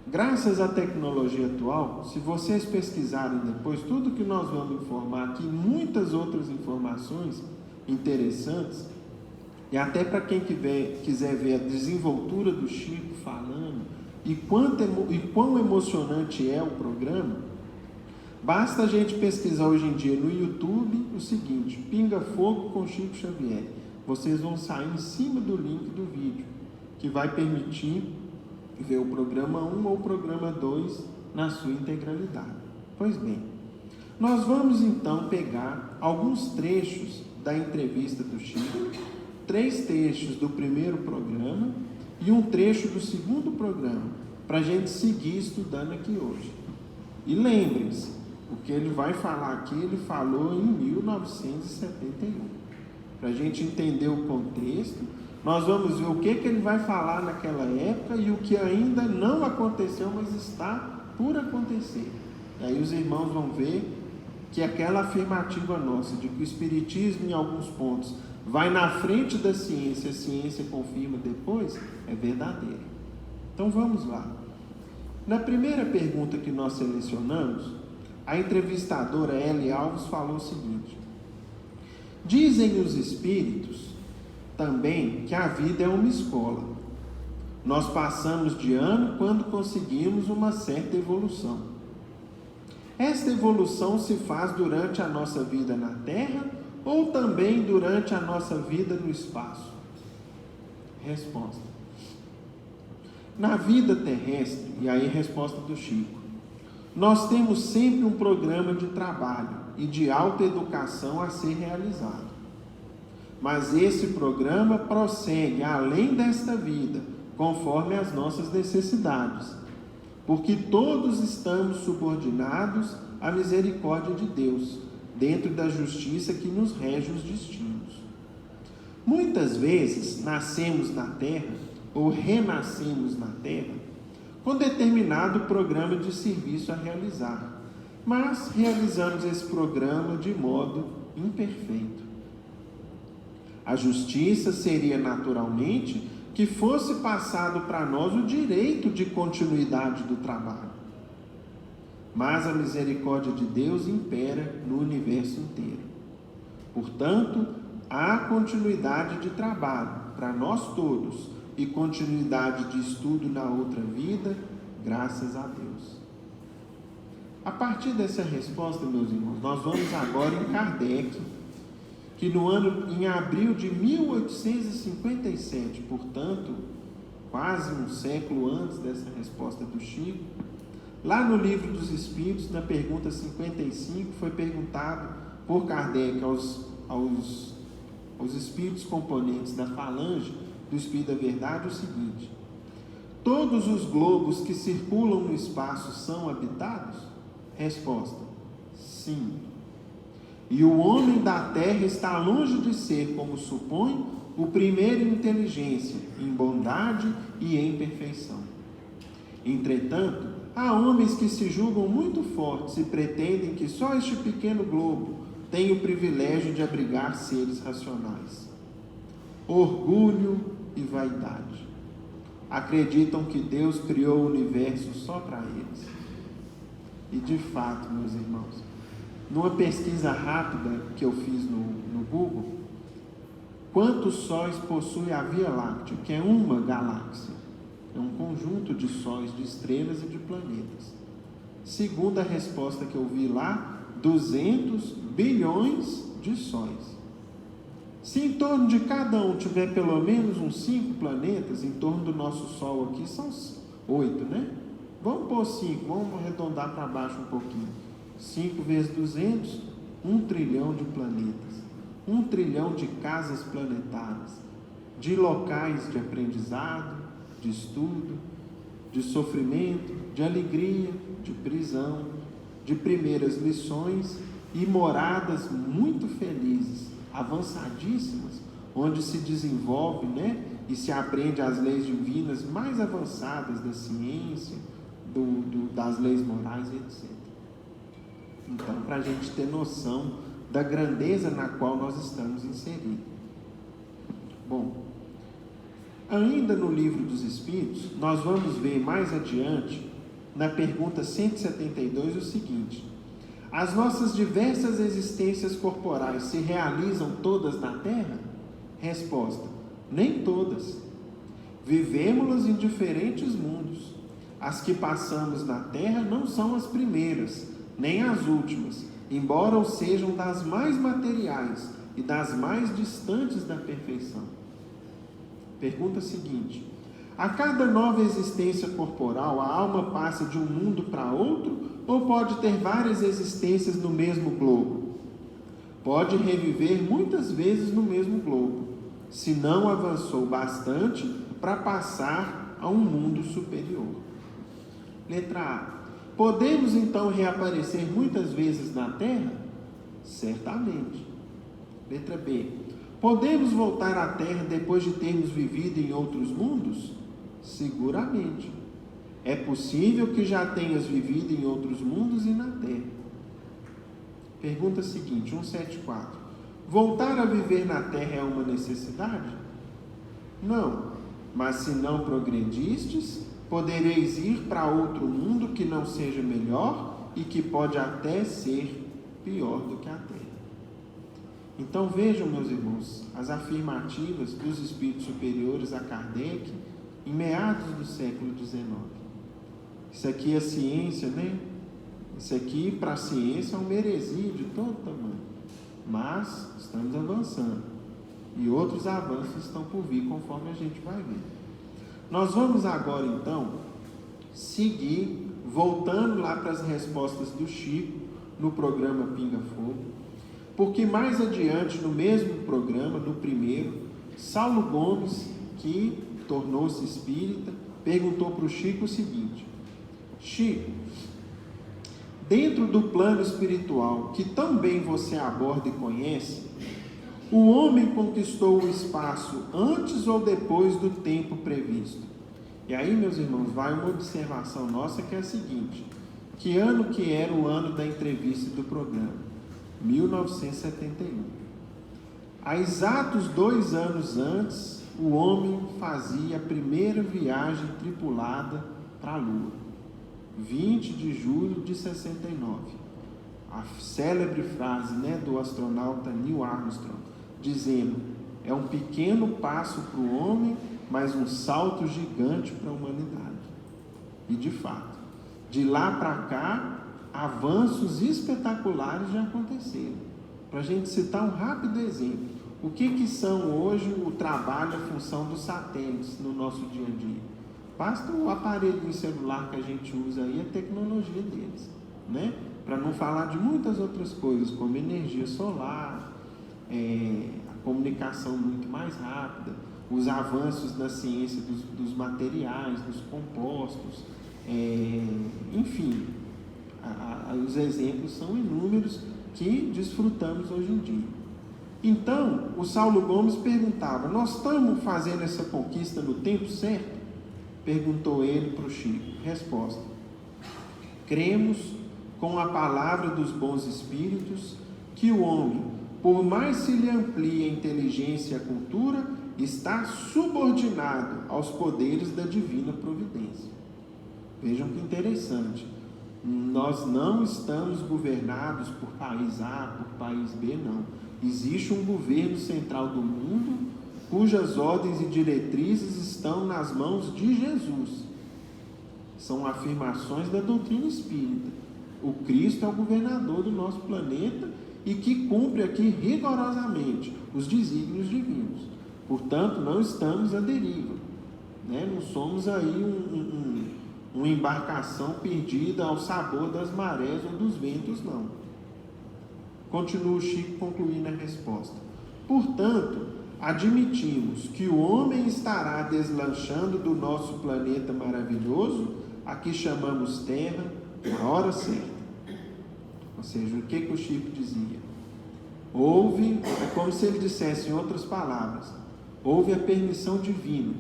Graças à tecnologia atual, se vocês pesquisarem depois, tudo que nós vamos informar aqui, muitas outras informações interessantes, E até para quem quiser ver a desenvoltura do Chico falando e quão emocionante é o programa, basta a gente pesquisar hoje em dia no YouTube o seguinte: Pinga Fogo com Chico Xavier. Vocês vão sair em cima do link do vídeo, que vai permitir ver o programa 1 ou o programa 2 na sua integralidade. Pois bem, nós vamos então pegar alguns trechos da entrevista do Chico, 3 trechos do primeiro programa e um trecho do segundo programa, para a gente seguir estudando aqui hoje. E lembrem-se, o que ele vai falar aqui, ele falou em 1971. Para a gente entender o contexto, nós vamos ver o que ele vai falar naquela época e o que ainda não aconteceu, mas está por acontecer. E aí os irmãos vão ver que aquela afirmativa nossa de que o Espiritismo, em alguns pontos, vai na frente da ciência, a ciência confirma depois, é verdadeira. Então vamos lá. Na primeira pergunta que nós selecionamos, a entrevistadora L. Alves falou o seguinte: dizem os espíritos também que a vida é uma escola. Nós passamos de ano quando conseguimos uma certa evolução. Esta evolução se faz durante a nossa vida na Terra ou também durante a nossa vida no espaço? Resposta: na vida terrestre, e aí resposta do Chico, nós temos sempre um programa de trabalho e de autoeducação a ser realizado. Mas esse programa prossegue além desta vida, conforme as nossas necessidades, porque todos estamos subordinados à misericórdia de Deus, dentro da justiça que nos rege os destinos. Muitas vezes nascemos na Terra, ou renascemos na Terra, com determinado programa de serviço a realizar, mas realizamos esse programa de modo imperfeito. A justiça seria naturalmente que fosse passado para nós o direito de continuidade do trabalho. Mas a misericórdia de Deus impera no universo inteiro. Portanto, há continuidade de trabalho para nós todos e continuidade de estudo na outra vida, graças a Deus. A partir dessa resposta, meus irmãos, nós vamos agora em Kardec, que em abril de 1857, portanto, quase um século antes dessa resposta do Chico, lá no Livro dos Espíritos, na pergunta 55, foi perguntado por Kardec aos espíritos componentes da falange do Espírito da Verdade o seguinte: todos os globos que circulam no espaço são habitados? Resposta: sim. E o homem da terra está longe de ser, como supõe, o primeiro em inteligência, em bondade e em perfeição. Entretanto, há homens que se julgam muito fortes e pretendem que só este pequeno globo tem o privilégio de abrigar seres racionais. Orgulho e vaidade. Acreditam que Deus criou o universo só para eles. E de fato, meus irmãos, numa pesquisa rápida que eu fiz no Google, quantos sóis possui a Via Láctea, que é uma galáxia? É um conjunto de sóis, de estrelas e de planetas. Segundo a resposta que eu vi lá, 200 bilhões de sóis. Se em torno de cada um tiver pelo menos uns 5 planetas, em torno do nosso Sol aqui são 8, né? Vamos pôr 5, vamos arredondar para baixo um pouquinho. 5 vezes 200, 1 trilhão de planetas, 1 trilhão de casas planetárias, de locais de aprendizado, de estudo, de sofrimento, de alegria, de prisão, de primeiras lições e moradas muito felizes, avançadíssimas, onde se desenvolve, e se aprende as leis divinas mais avançadas da ciência, das leis morais, etc. Então, para a gente ter noção da grandeza na qual nós estamos inseridos. Bom, ainda no Livro dos Espíritos, nós vamos ver mais adiante, na pergunta 172, o seguinte: as nossas diversas existências corporais se realizam todas na Terra? Resposta: Nem todas. Vivemos-las em diferentes mundos. As que passamos na terra não são as primeiras, nem as últimas, embora o sejam das mais materiais e das mais distantes da perfeição. Pergunta seguinte: a cada nova existência corporal, a alma passa de um mundo para outro ou pode ter várias existências no mesmo globo? Pode reviver muitas vezes no mesmo globo, se não avançou bastante para passar a um mundo superior. Letra A. Podemos então reaparecer muitas vezes na Terra? Certamente. Letra B. Podemos voltar à Terra depois de termos vivido em outros mundos? Seguramente. É possível que já tenhas vivido em outros mundos e na Terra. Pergunta seguinte, 174. Voltar a viver na Terra é uma necessidade? Não, mas se não progredistes, podereis ir para outro mundo que não seja melhor e que pode até ser pior do que a Terra. Então vejam, meus irmãos, as afirmativas dos espíritos superiores a Kardec em meados do século XIX. Isso aqui é ciência, né? Isso aqui, para a ciência, é uma heresia de todo tamanho. Mas estamos avançando. E outros avanços estão por vir, conforme a gente vai ver. Nós vamos agora, então, seguir, voltando lá para as respostas do Chico, no programa Pinga Fogo, porque mais adiante, no mesmo programa, no primeiro, Saulo Gomes, que tornou-se espírita, perguntou para o Chico o seguinte: Chico, dentro do plano espiritual, que tão bem você aborda e conhece, o homem conquistou o espaço antes ou depois do tempo previsto? E aí, meus irmãos, vai uma observação nossa que é a seguinte: que ano que era o ano da entrevista do programa? 1971. Há exatos 2 anos antes, o homem fazia a primeira viagem tripulada para a Lua. 20 de julho de 69. A célebre frase, do astronauta Neil Armstrong, dizendo: é um pequeno passo para o homem, mas um salto gigante para a humanidade. E de fato, de lá para cá, avanços espetaculares já aconteceram. Para a gente citar um rápido exemplo, o que são hoje o trabalho, a função dos satélites no nosso dia a dia? Basta o aparelho celular que a gente usa aí, a tecnologia deles, para não falar de muitas outras coisas, como energia solar, a comunicação muito mais rápida, os avanços na ciência dos materiais, dos compostos, enfim, os exemplos são inúmeros que desfrutamos hoje em dia. Então, o Saulo Gomes perguntava: nós estamos fazendo essa conquista no tempo certo? Perguntou ele para o Chico. Resposta: cremos com a palavra dos bons espíritos que o homem, por mais se lhe amplie a inteligência e a cultura, está subordinado aos poderes da divina providência. Vejam que interessante. Nós não estamos governados por país A, por país B, não. Existe um governo central do mundo, cujas ordens e diretrizes estão nas mãos de Jesus. São afirmações da doutrina espírita. O Cristo é o governador do nosso planeta e que cumpre aqui rigorosamente os desígnios divinos. Portanto, não estamos à deriva, não somos aí uma embarcação perdida ao sabor das marés ou dos ventos, não. Continua o Chico concluindo a resposta. Portanto, admitimos que o homem estará deslanchando do nosso planeta maravilhoso, a que chamamos Terra, na hora certa. Ou seja, o que o Chico dizia? É como se ele dissesse em outras palavras, houve a permissão divina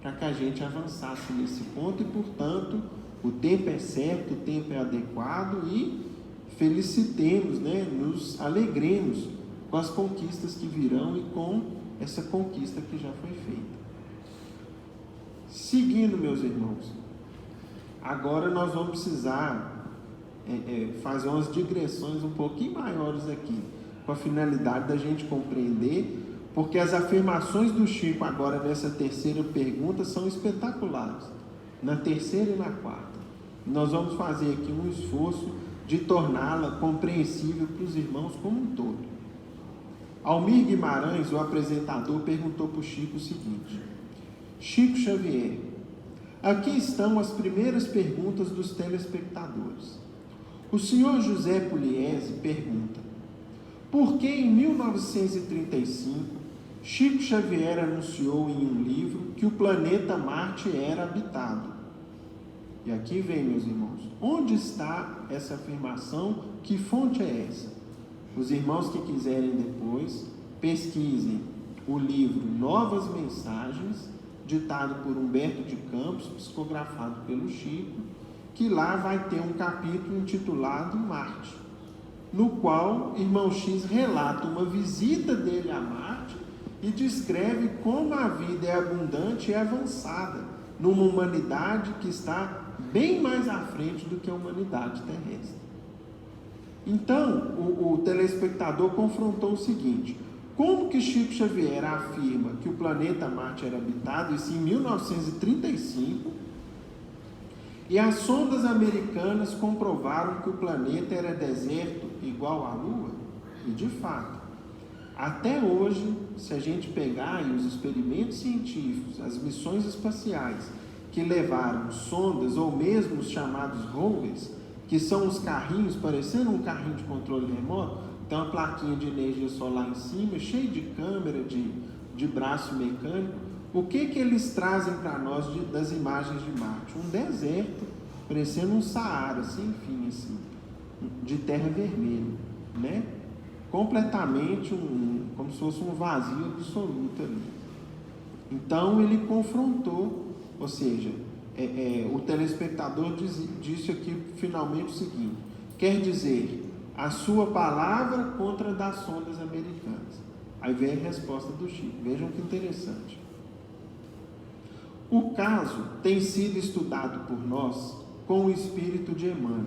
para que a gente avançasse nesse ponto e, portanto, o tempo é certo, o tempo é adequado e felicitemos, nos alegremos com as conquistas que virão e com essa conquista que já foi feita. Seguindo, meus irmãos, agora nós vamos precisar fazer umas digressões um pouquinho maiores aqui, com a finalidade da gente compreender porque as afirmações do Chico agora nessa terceira pergunta são espetaculares, na terceira e na quarta. Nós vamos fazer aqui um esforço de torná-la compreensível para os irmãos como um todo. Almir Guimarães, o apresentador, perguntou para o Chico o seguinte: Chico Xavier, aqui estão as primeiras perguntas dos telespectadores. O senhor José Pugliese pergunta: por que em 1935 Chico Xavier anunciou em um livro que o planeta Marte era habitado? E aqui vem, meus irmãos, onde está essa afirmação? Que fonte é essa? Os irmãos que quiserem depois, pesquisem o livro Novas Mensagens, ditado por Humberto de Campos, psicografado pelo Chico, que lá vai ter um capítulo intitulado Marte, no qual irmão X relata uma visita dele a Marte e descreve como a vida é abundante e avançada numa humanidade que está bem mais à frente do que a humanidade terrestre. Então, o telespectador confrontou o seguinte: como que Chico Xavier afirma que o planeta Marte era habitado, isso em 1935, e as sondas americanas comprovaram que o planeta era deserto igual à Lua? E de fato, até hoje, se a gente pegar aí os experimentos científicos, as missões espaciais que levaram sondas, ou mesmo os chamados rovers, que são os carrinhos, parecendo um carrinho de controle remoto, tem uma plaquinha de energia solar em cima, cheio de câmera, de braço mecânico. O que eles trazem para nós das imagens de Marte? Um deserto, parecendo um Saara, sem fim, assim, de terra vermelha, né? Completamente como se fosse um vazio absoluto ali. Então ele confrontou, ou seja, o telespectador disse aqui finalmente o seguinte: quer dizer, a sua palavra contra a das sondas americanas. Aí vem a resposta do Chico, vejam que interessante. O caso tem sido estudado por nós com o espírito de Emmanuel,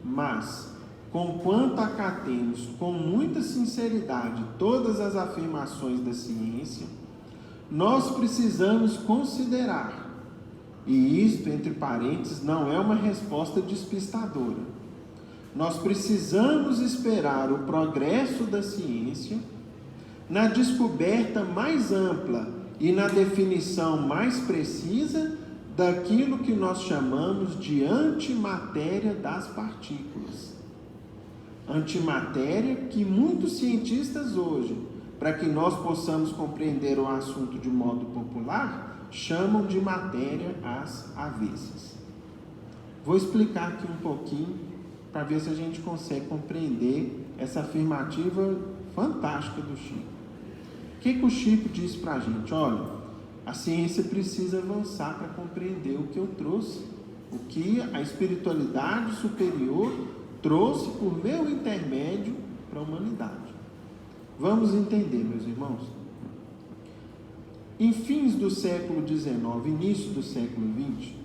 mas, conquanto acatemos com muita sinceridade todas as afirmações da ciência, nós precisamos considerar, e isto, entre parênteses, não é uma resposta despistadora, nós precisamos esperar o progresso da ciência na descoberta mais ampla e na definição mais precisa daquilo que nós chamamos de antimatéria das partículas. Antimatéria que muitos cientistas hoje, para que nós possamos compreender o assunto de modo popular, chamam de matéria às avessas. Vou explicar aqui um pouquinho para ver se a gente consegue compreender essa afirmativa fantástica do Chico. O que o Chico disse para a gente? Olha, a ciência precisa avançar para compreender o que eu trouxe, o que a espiritualidade superior trouxe por meu intermédio para a humanidade. Vamos entender, meus irmãos. Em fins do século XIX, início do século XX,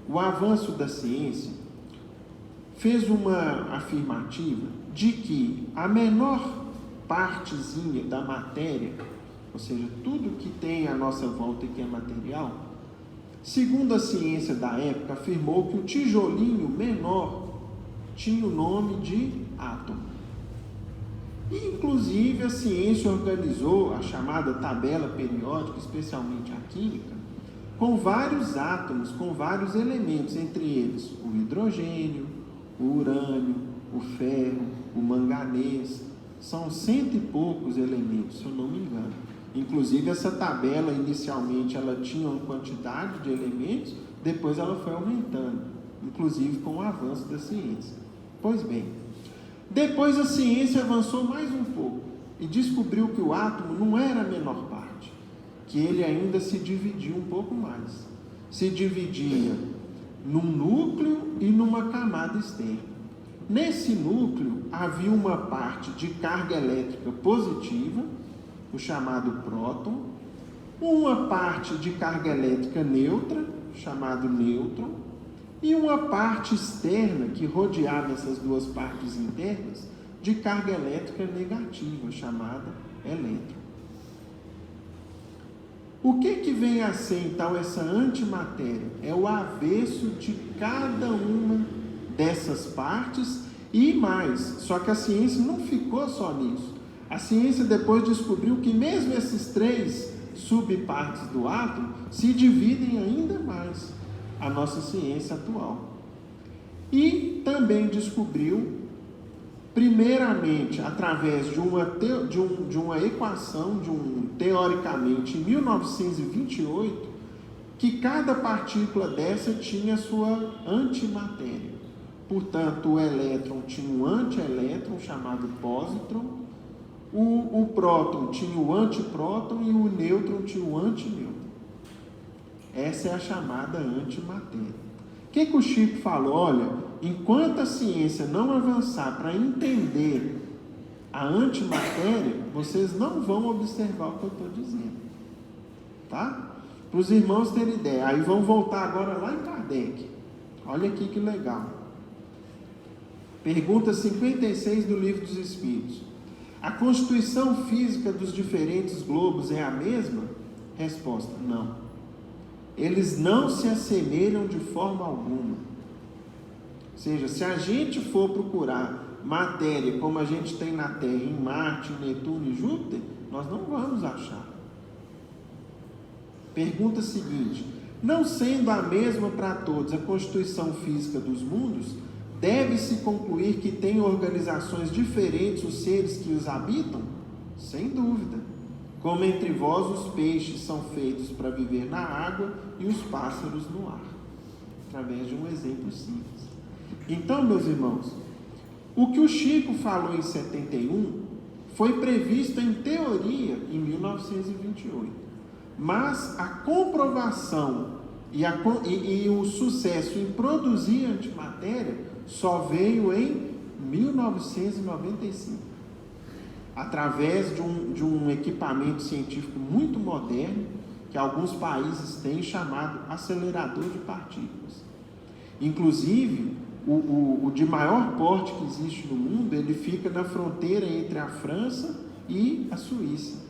o avanço da ciência fez uma afirmativa de que a menor partezinha da matéria, ou seja, tudo que tem à nossa volta e que é material, segundo a ciência da época, afirmou que o tijolinho menor tinha o nome de átomo. E, inclusive, a ciência organizou a chamada tabela periódica, especialmente a química, com vários átomos, com vários elementos, entre eles o hidrogênio, o urânio, o ferro, o manganês. São 100 e poucos elementos, se eu não me engano. Inclusive, essa tabela, inicialmente, ela tinha uma quantidade de elementos, depois ela foi aumentando, inclusive com o avanço da ciência. Pois bem, depois a ciência avançou mais um pouco e descobriu que o átomo não era a menor parte, que ele ainda se dividia um pouco mais. Se dividia num núcleo e numa camada externa. Nesse núcleo havia uma parte de carga elétrica positiva, o chamado próton, uma parte de carga elétrica neutra, chamado nêutron, e uma parte externa que rodeava essas duas partes internas de carga elétrica negativa, chamada elétron. O que vem a ser, então, essa antimatéria? É o avesso de cada uma dessas partes e mais. Só que a ciência não ficou só nisso. A ciência depois descobriu que mesmo esses 3 subpartes do átomo se dividem ainda mais, a nossa ciência atual. E também descobriu, primeiramente, através de uma equação, teoricamente, em 1928, que cada partícula dessa tinha sua antimatéria. Portanto, o elétron tinha um antielétron chamado pósitron, o próton tinha o antipróton e o nêutron tinha o antinêutron. Essa é a chamada antimatéria. O que o Chico falou? Olha, enquanto a ciência não avançar para entender a antimatéria, vocês não vão observar o que eu estou dizendo. Tá? Para os irmãos terem ideia. Aí vamos voltar agora lá em Kardec. Olha aqui que legal. Pergunta 56 do Livro dos Espíritos. A constituição física dos diferentes globos é a mesma? Resposta: não. Eles não se assemelham de forma alguma. Ou seja, se a gente for procurar matéria como a gente tem na Terra, em Marte, Netuno e Júpiter, nós não vamos achar. Pergunta seguinte: não sendo a mesma para todos a constituição física dos mundos, deve-se concluir que tem organizações diferentes os seres que os habitam? Sem dúvida. Como entre vós os peixes são feitos para viver na água e os pássaros no ar. Através de um exemplo simples. Então, meus irmãos, o que o Chico falou em 71 foi previsto em teoria em 1928. Mas a comprovação e o sucesso em produzir antimatéria só veio em 1995, através de um equipamento científico muito moderno, que alguns países têm, chamado acelerador de partículas. Inclusive, o de maior porte que existe no mundo, ele fica na fronteira entre a França e a Suíça.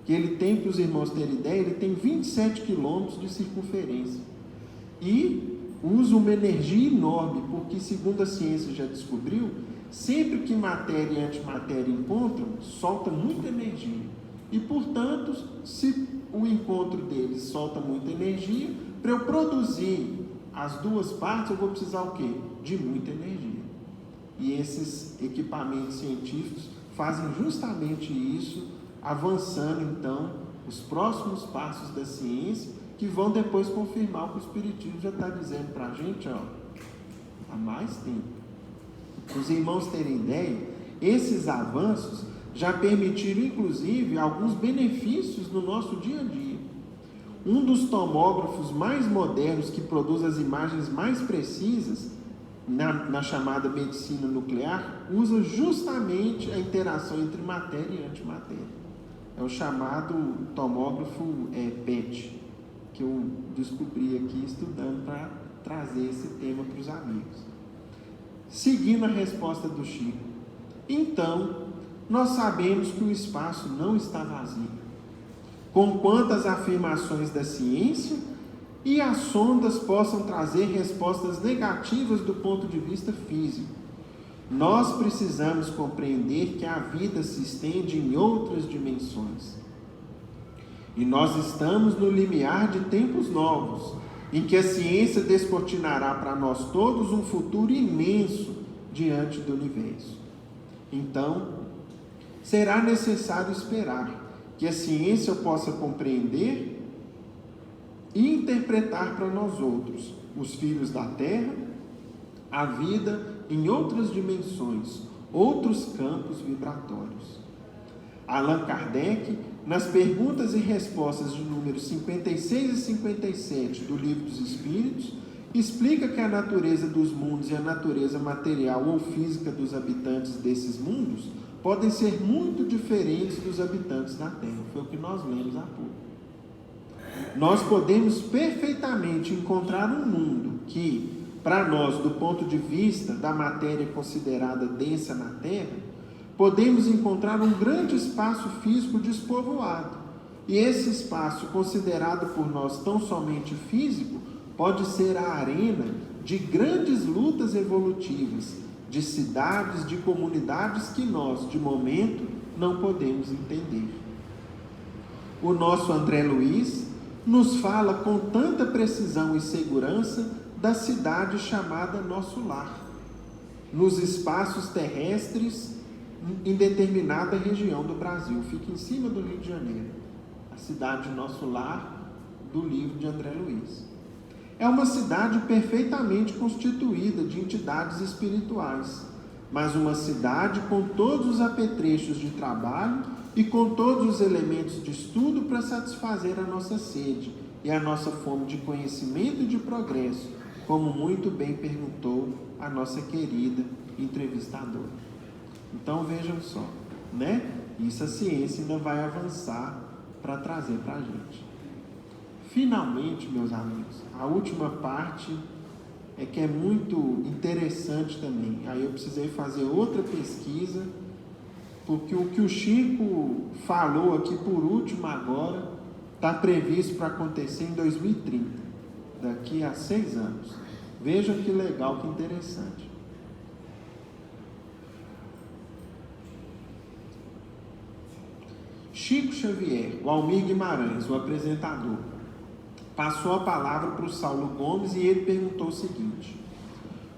Que ele tem, para os irmãos terem ideia, ele tem 27 quilômetros de circunferência. E usa uma energia enorme, porque, segundo a ciência já descobriu, sempre que matéria e antimatéria encontram, solta muita energia. E, portanto, se o encontro deles solta muita energia, para eu produzir as duas partes, eu vou precisar o quê? De muita energia. E esses equipamentos científicos fazem justamente isso, avançando, então, os próximos passos da ciência, que vão depois confirmar o que o Espiritismo já está dizendo para a gente, há mais tempo. Para os irmãos terem ideia, esses avanços já permitiram, inclusive, alguns benefícios no nosso dia a dia. Um dos tomógrafos mais modernos, que produz as imagens mais precisas, na chamada medicina nuclear, usa justamente a interação entre matéria e antimatéria. É o chamado tomógrafo PET, que eu descobri aqui estudando para trazer esse tema para os amigos. Seguindo a resposta do Chico, então, nós sabemos que o espaço não está vazio, conquanto as afirmações da ciência e as sondas possam trazer respostas negativas do ponto de vista físico. Nós precisamos compreender que a vida se estende em outras dimensões. E nós estamos no limiar de tempos novos, em que a ciência descortinará para nós todos um futuro imenso diante do universo. Então, será necessário esperar que a ciência possa compreender e interpretar para nós outros, os filhos da Terra, a vida em outras dimensões, outros campos vibratórios. Allan Kardec, nas perguntas e respostas de números 56 e 57 do Livro dos Espíritos, explica que a natureza dos mundos e a natureza material ou física dos habitantes desses mundos podem ser muito diferentes dos habitantes da Terra. Foi o que nós lemos há pouco. Nós podemos perfeitamente encontrar um mundo que, para nós, do ponto de vista da matéria considerada densa na Terra, podemos encontrar um grande espaço físico despovoado, E esse espaço, considerado por nós tão somente físico, pode ser a arena de grandes lutas evolutivas, de cidades, de comunidades que nós, de momento, não podemos entender. O nosso André Luiz nos fala com tanta precisão e segurança da cidade chamada Nosso Lar, nos espaços terrestres em determinada região do Brasil. Fica em cima do Rio de Janeiro, a cidade Nosso Lar, do livro de André Luiz. É uma cidade perfeitamente constituída de entidades espirituais, mas uma cidade com todos os apetrechos de trabalho e com todos os elementos de estudo para satisfazer a nossa sede e a nossa fome de conhecimento e de progresso, como muito bem perguntou a nossa querida entrevistadora. Então vejam só, né? Isso a ciência ainda vai avançar para trazer para a gente. Finalmente, meus amigos, a última parte é que é muito interessante também. Aí eu precisei fazer outra pesquisa, porque o que o Chico falou aqui por último agora está previsto para acontecer em 2030, daqui a 6 anos. Vejam que legal, que interessante. Chico Xavier, o Almir Guimarães, o apresentador, passou a palavra para o Saulo Gomes e ele perguntou o seguinte: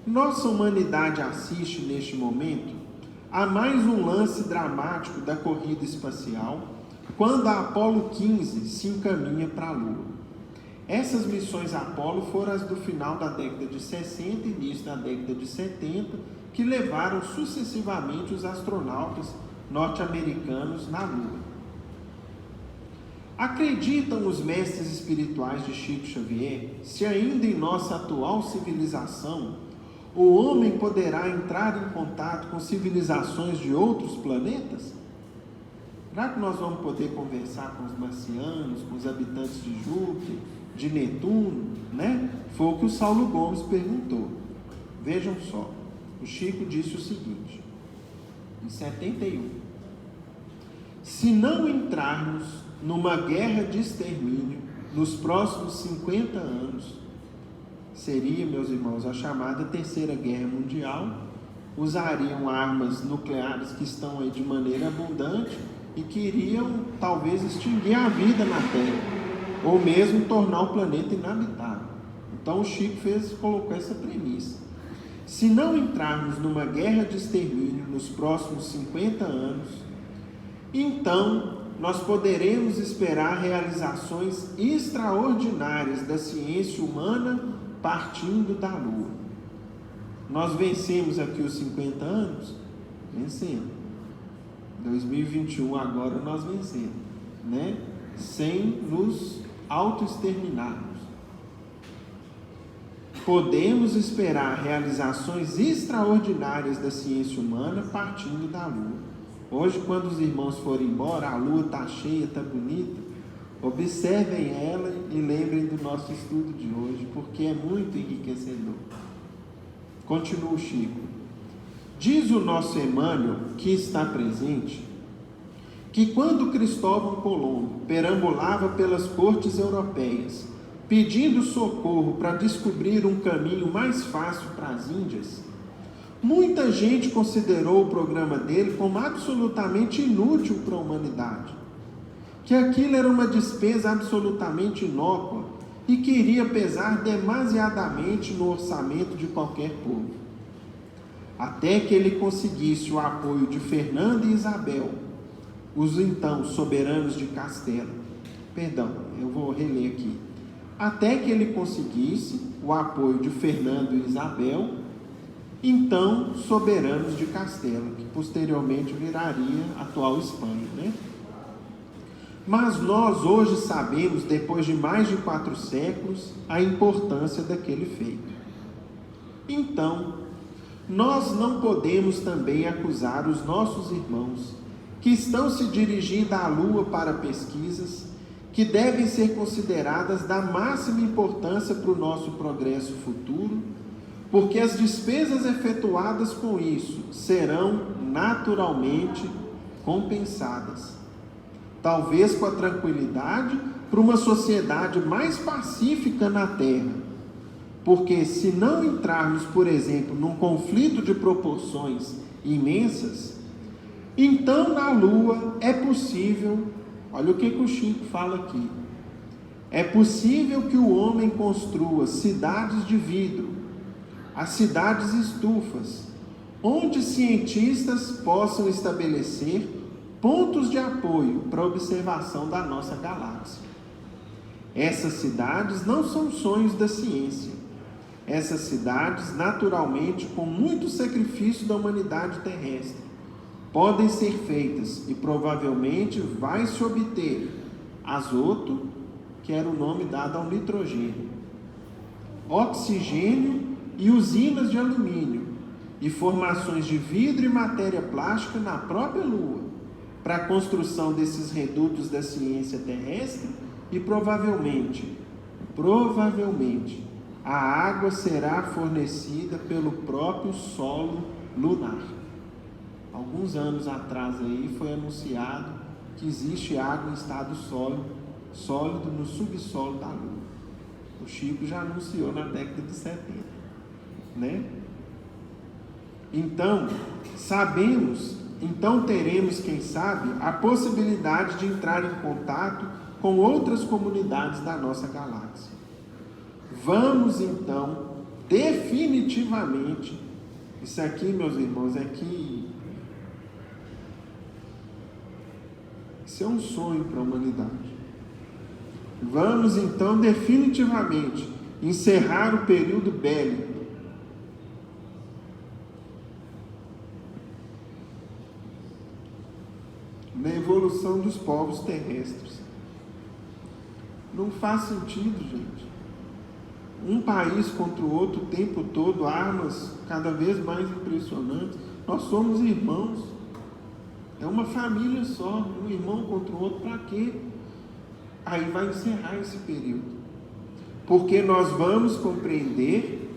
nossa humanidade assiste neste momento a mais um lance dramático da corrida espacial, quando a Apolo 15 se encaminha para a Lua. Essas missões Apolo foram as do final da década de 60 e início da década de 70, que levaram sucessivamente os astronautas norte-americanos na Lua. Acreditam os mestres espirituais de Chico Xavier, se ainda em nossa atual civilização, o homem poderá entrar em contato com civilizações de outros planetas? Será que nós vamos poder conversar com os marcianos, com os habitantes de Júpiter, de Netuno, né? Foi o que o Saulo Gomes perguntou. Vejam só, o Chico disse o seguinte, em 71, se não entrarmos numa guerra de extermínio nos próximos 50 anos, seria, meus irmãos, a chamada Terceira Guerra Mundial, usariam armas nucleares que estão aí de maneira abundante e que iriam talvez extinguir a vida na Terra, ou mesmo tornar o planeta inabitável. Então o Chico colocou essa premissa. Se não entrarmos numa guerra de extermínio nos próximos 50 anos, então nós poderemos esperar realizações extraordinárias da ciência humana partindo da Lua. Nós vencemos aqui os 50 anos? Vencemos. 2021 agora nós vencemos, né? Sem nos auto-exterminarmos. Podemos esperar realizações extraordinárias da ciência humana partindo da Lua. Hoje, quando os irmãos forem embora, a Lua está cheia, está bonita, observem ela e lembrem do nosso estudo de hoje, porque é muito enriquecedor. Continua o Chico. Diz o nosso Emmanuel, que está presente, que quando Cristóvão Colombo perambulava pelas cortes europeias, pedindo socorro para descobrir um caminho mais fácil para as Índias, muita gente considerou o programa dele como absolutamente inútil para a humanidade, que aquilo era uma despesa absolutamente inócua e que iria pesar demasiadamente no orçamento de qualquer povo. Até que ele conseguisse o apoio de Fernando e Isabel, os então soberanos de Castela. Perdão, eu vou reler aqui. Até que ele conseguisse o apoio de Fernando e Isabel, então soberanos de Castela, que posteriormente viraria a atual Espanha, né? Mas nós hoje sabemos, depois de mais de 4 séculos, a importância daquele feito. Então, nós não podemos também acusar os nossos irmãos que estão se dirigindo à Lua para pesquisas que devem ser consideradas da máxima importância para o nosso progresso futuro, porque as despesas efetuadas com isso serão naturalmente compensadas. talvez com a tranquilidade, para uma sociedade mais pacífica na Terra. Porque se não entrarmos, por exemplo, num conflito de proporções imensas, então na Lua é possível, olha o que o Chico fala aqui, é possível que o homem construa cidades de vidro, as cidades estufas, onde cientistas possam estabelecer pontos de apoio para a observação da nossa galáxia. Essas cidades não são sonhos da ciência. Essas cidades, naturalmente, com muito sacrifício da humanidade terrestre, podem ser feitas e provavelmente vai se obter azoto, que era o nome dado ao nitrogênio, oxigênio e usinas de alumínio, e formações de vidro e matéria plástica na própria Lua, para a construção desses redutos da ciência terrestre, e provavelmente, a água será fornecida pelo próprio solo lunar. Alguns anos atrás aí foi anunciado que existe água em estado sólido no subsolo da Lua. O Chico já anunciou na década de 70, né? Então, teremos, quem sabe, a possibilidade de entrar em contato com outras comunidades da nossa galáxia. Vamos, então, definitivamente, isso aqui, meus irmãos, isso é um sonho para a humanidade. Vamos, então, definitivamente, encerrar o período bélico, na evolução dos povos terrestres. Não faz sentido, gente. Um país contra o outro o tempo todo, armas cada vez mais impressionantes. Nós somos irmãos. É uma família só, um irmão contra o outro, para quê? Aí vai encerrar esse período. Porque nós vamos compreender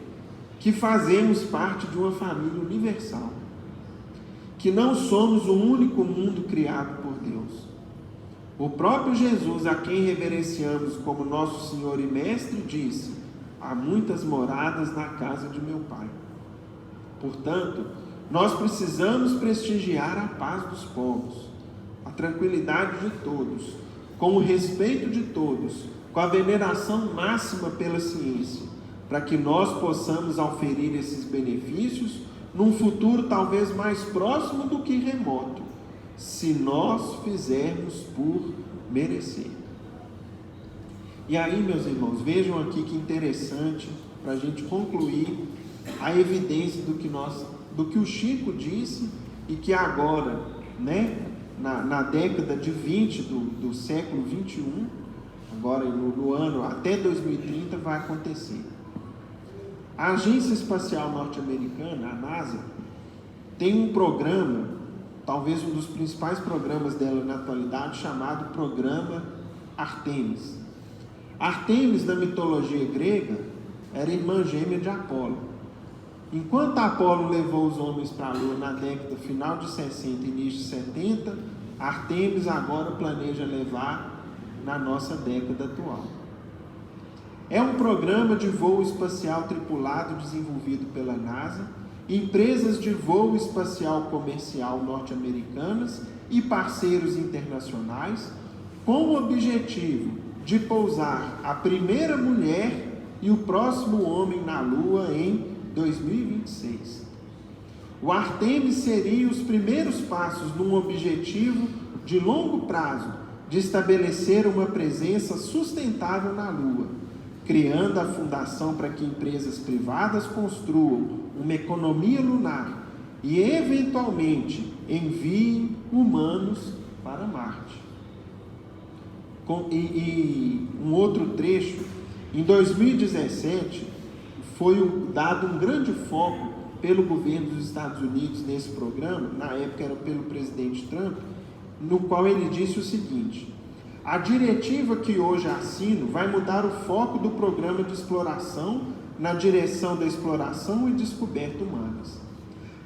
que fazemos parte de uma família universal. Que não somos o único mundo criado por Deus. O próprio Jesus, a quem reverenciamos como nosso Senhor e Mestre, disse: há muitas moradas na casa de meu Pai. Portanto, nós precisamos prestigiar a paz dos povos, a tranquilidade de todos, com o respeito de todos, com a veneração máxima pela ciência, para que nós possamos auferir esses benefícios num futuro talvez mais próximo do que remoto, se nós fizermos por merecer. E aí, meus irmãos, vejam aqui que interessante, para a gente concluir a evidência do que o Chico disse, e que agora, né, na década de 20 do século 21, agora no ano até 2030 vai acontecer. A Agência Espacial Norte-Americana, a NASA, tem um programa, talvez um dos principais programas dela na atualidade, chamado Programa Artemis. Artemis, na mitologia grega, era irmã gêmea de Apolo. Enquanto Apolo levou os homens para a Lua na década final de 60 e início de 70, Artemis agora planeja levar na nossa década atual. É um programa de voo espacial tripulado desenvolvido pela NASA, empresas de voo espacial comercial norte-americanas e parceiros internacionais, com o objetivo de pousar a primeira mulher e o próximo homem na Lua em 2026. O Artemis seria os primeiros passos num objetivo de longo prazo de estabelecer uma presença sustentável na Lua, criando a fundação para que empresas privadas construam uma economia lunar e, eventualmente, enviem humanos para Marte. E um outro trecho, em 2017, foi dado um grande foco pelo governo dos Estados Unidos nesse programa, na época era pelo presidente Trump, no qual ele disse o seguinte: a diretiva que hoje assino vai mudar o foco do programa de exploração na direção da exploração e descoberta humanas.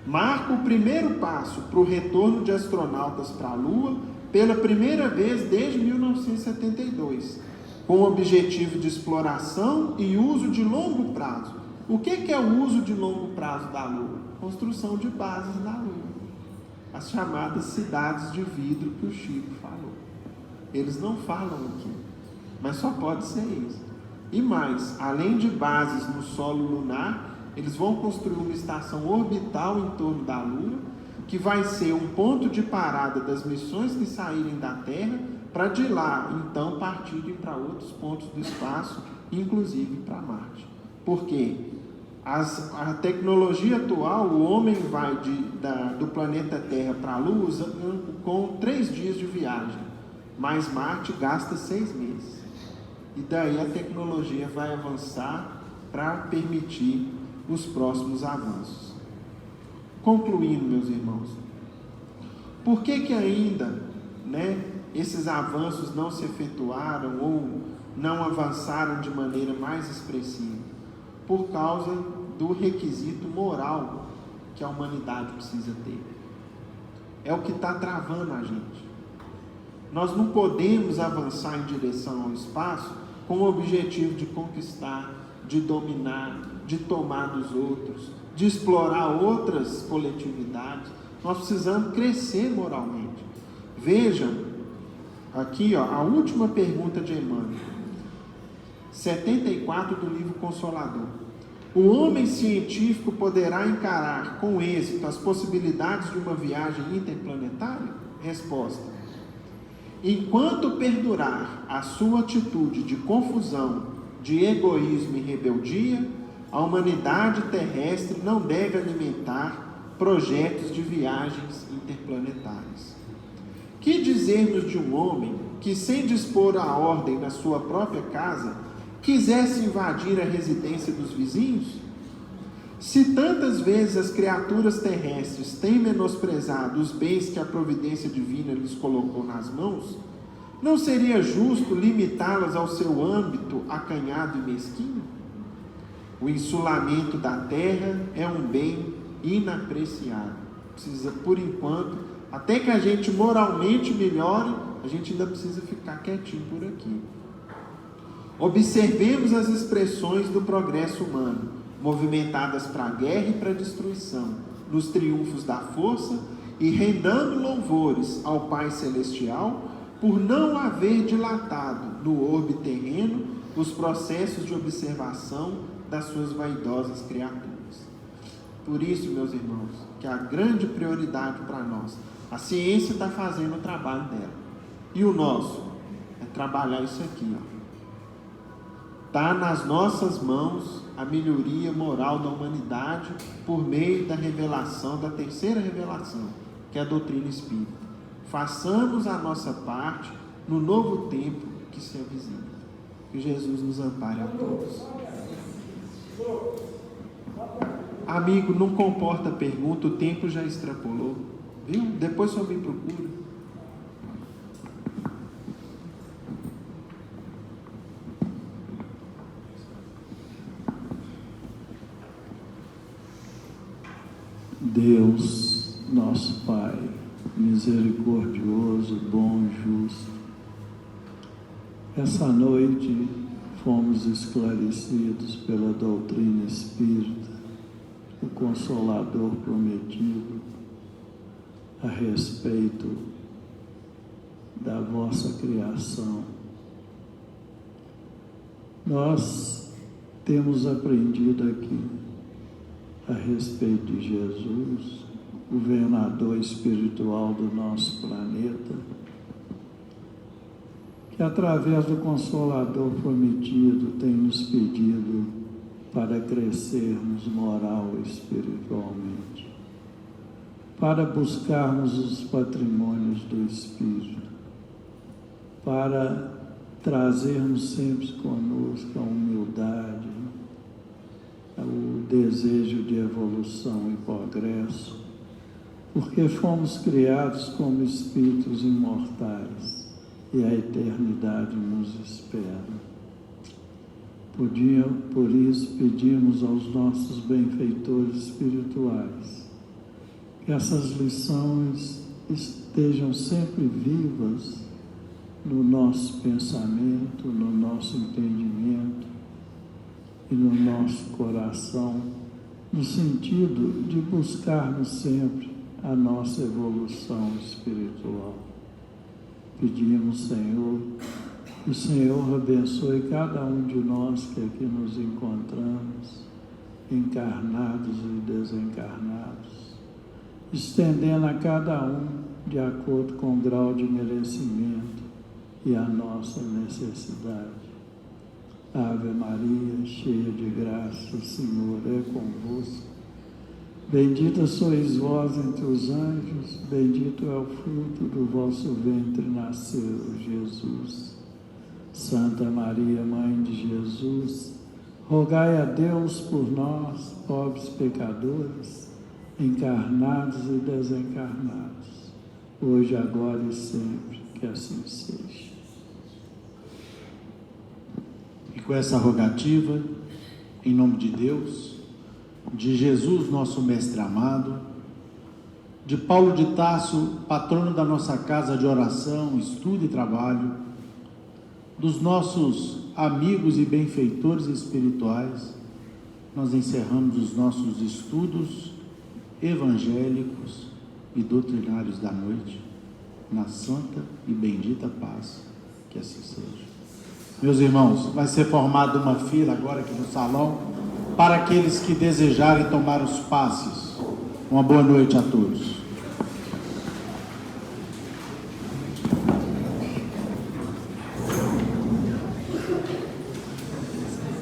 Marca o primeiro passo para o retorno de astronautas para a Lua pela primeira vez desde 1972, com o objetivo de exploração e uso de longo prazo. O que é o uso de longo prazo da Lua? Construção de bases na Lua. As chamadas cidades de vidro que o Chico falou. Eles não falam aqui, mas só pode ser isso. E mais, além de bases no solo lunar, eles vão construir uma estação orbital em torno da Lua, que vai ser um ponto de parada das missões que saírem da Terra, para de lá, então, partirem para outros pontos do espaço, inclusive para Marte. Por quê? A tecnologia atual, o homem vai do planeta Terra para a Lua com 3 dias de viagem, mas Marte gasta 6 meses. E daí a tecnologia vai avançar para permitir os próximos avanços. Concluindo, meus irmãos, por que ainda, esses avanços não se efetuaram ou não avançaram de maneira mais expressiva? Por causa do requisito moral que a humanidade precisa ter. É o que está travando a gente. Nós não podemos avançar em direção ao espaço com o objetivo de conquistar, de dominar, de tomar dos outros, de explorar outras coletividades. Nós precisamos crescer moralmente. Vejam, aqui a última pergunta de Emmanuel, 74 do livro Consolador. O homem científico poderá encarar com êxito as possibilidades de uma viagem interplanetária? Resposta: enquanto perdurar a sua atitude de confusão, de egoísmo e rebeldia, a humanidade terrestre não deve alimentar projetos de viagens interplanetárias. Que dizermos de um homem que, sem dispor a ordem na sua própria casa, quisesse invadir a residência dos vizinhos? Se tantas vezes as criaturas terrestres têm menosprezado os bens que a providência divina lhes colocou nas mãos, não seria justo limitá-las ao seu âmbito acanhado e mesquinho? O insulamento da terra é um bem inapreciável. Precisa, por enquanto, até que a gente moralmente melhore, a gente ainda precisa ficar quietinho por aqui. Observemos as expressões do progresso humano, movimentadas para a guerra e para a destruição, nos triunfos da força, e rendando louvores ao Pai Celestial por não haver dilatado no orbe terreno os processos de observação das suas vaidosas criaturas. Por isso, meus irmãos, que a grande prioridade para nós, a ciência está fazendo o trabalho dela, e o nosso é trabalhar isso aqui, Está nas nossas mãos a melhoria moral da humanidade por meio da revelação, da terceira revelação, que é a doutrina espírita. Façamos a nossa parte no novo tempo que se avicina. Que Jesus nos ampare a todos. Amigo, não comporta pergunta, o tempo já extrapolou. Viu? Depois só me procura. Deus, nosso Pai, misericordioso, bom, justo, essa noite fomos esclarecidos pela doutrina espírita, o Consolador prometido, a respeito da vossa criação. Nós temos aprendido aqui a respeito de Jesus, governador espiritual do nosso planeta, que através do Consolador prometido tem nos pedido para crescermos moral e espiritualmente, para buscarmos os patrimônios do Espírito, para trazermos sempre conosco a humildade, o desejo de evolução e progresso, porque fomos criados como espíritos imortais e a eternidade nos espera. Por isso pedimos aos nossos benfeitores espirituais que essas lições estejam sempre vivas no nosso pensamento, no nosso entendimento e no nosso coração, no sentido de buscarmos sempre a nossa evolução espiritual. Pedimos, Senhor, que o Senhor abençoe cada um de nós que aqui nos encontramos, encarnados e desencarnados, estendendo a cada um de acordo com o grau de merecimento e a nossa necessidade. Ave Maria, cheia de graça, o Senhor é convosco. Bendita sois vós entre os anjos, bendito é o fruto do vosso ventre nasceu, Jesus. Santa Maria, Mãe de Jesus, rogai a Deus por nós, pobres pecadores, encarnados e desencarnados, hoje, agora e sempre, que assim seja. E com essa rogativa, em nome de Deus, de Jesus, nosso Mestre amado, de Paulo de Tarso, patrono da nossa casa de oração, estudo e trabalho, dos nossos amigos e benfeitores espirituais, nós encerramos os nossos estudos evangélicos e doutrinários da noite, na santa e bendita paz, que assim seja. Meus irmãos, vai ser formada uma fila agora aqui no salão, para aqueles que desejarem tomar os passes. Uma boa noite a todos.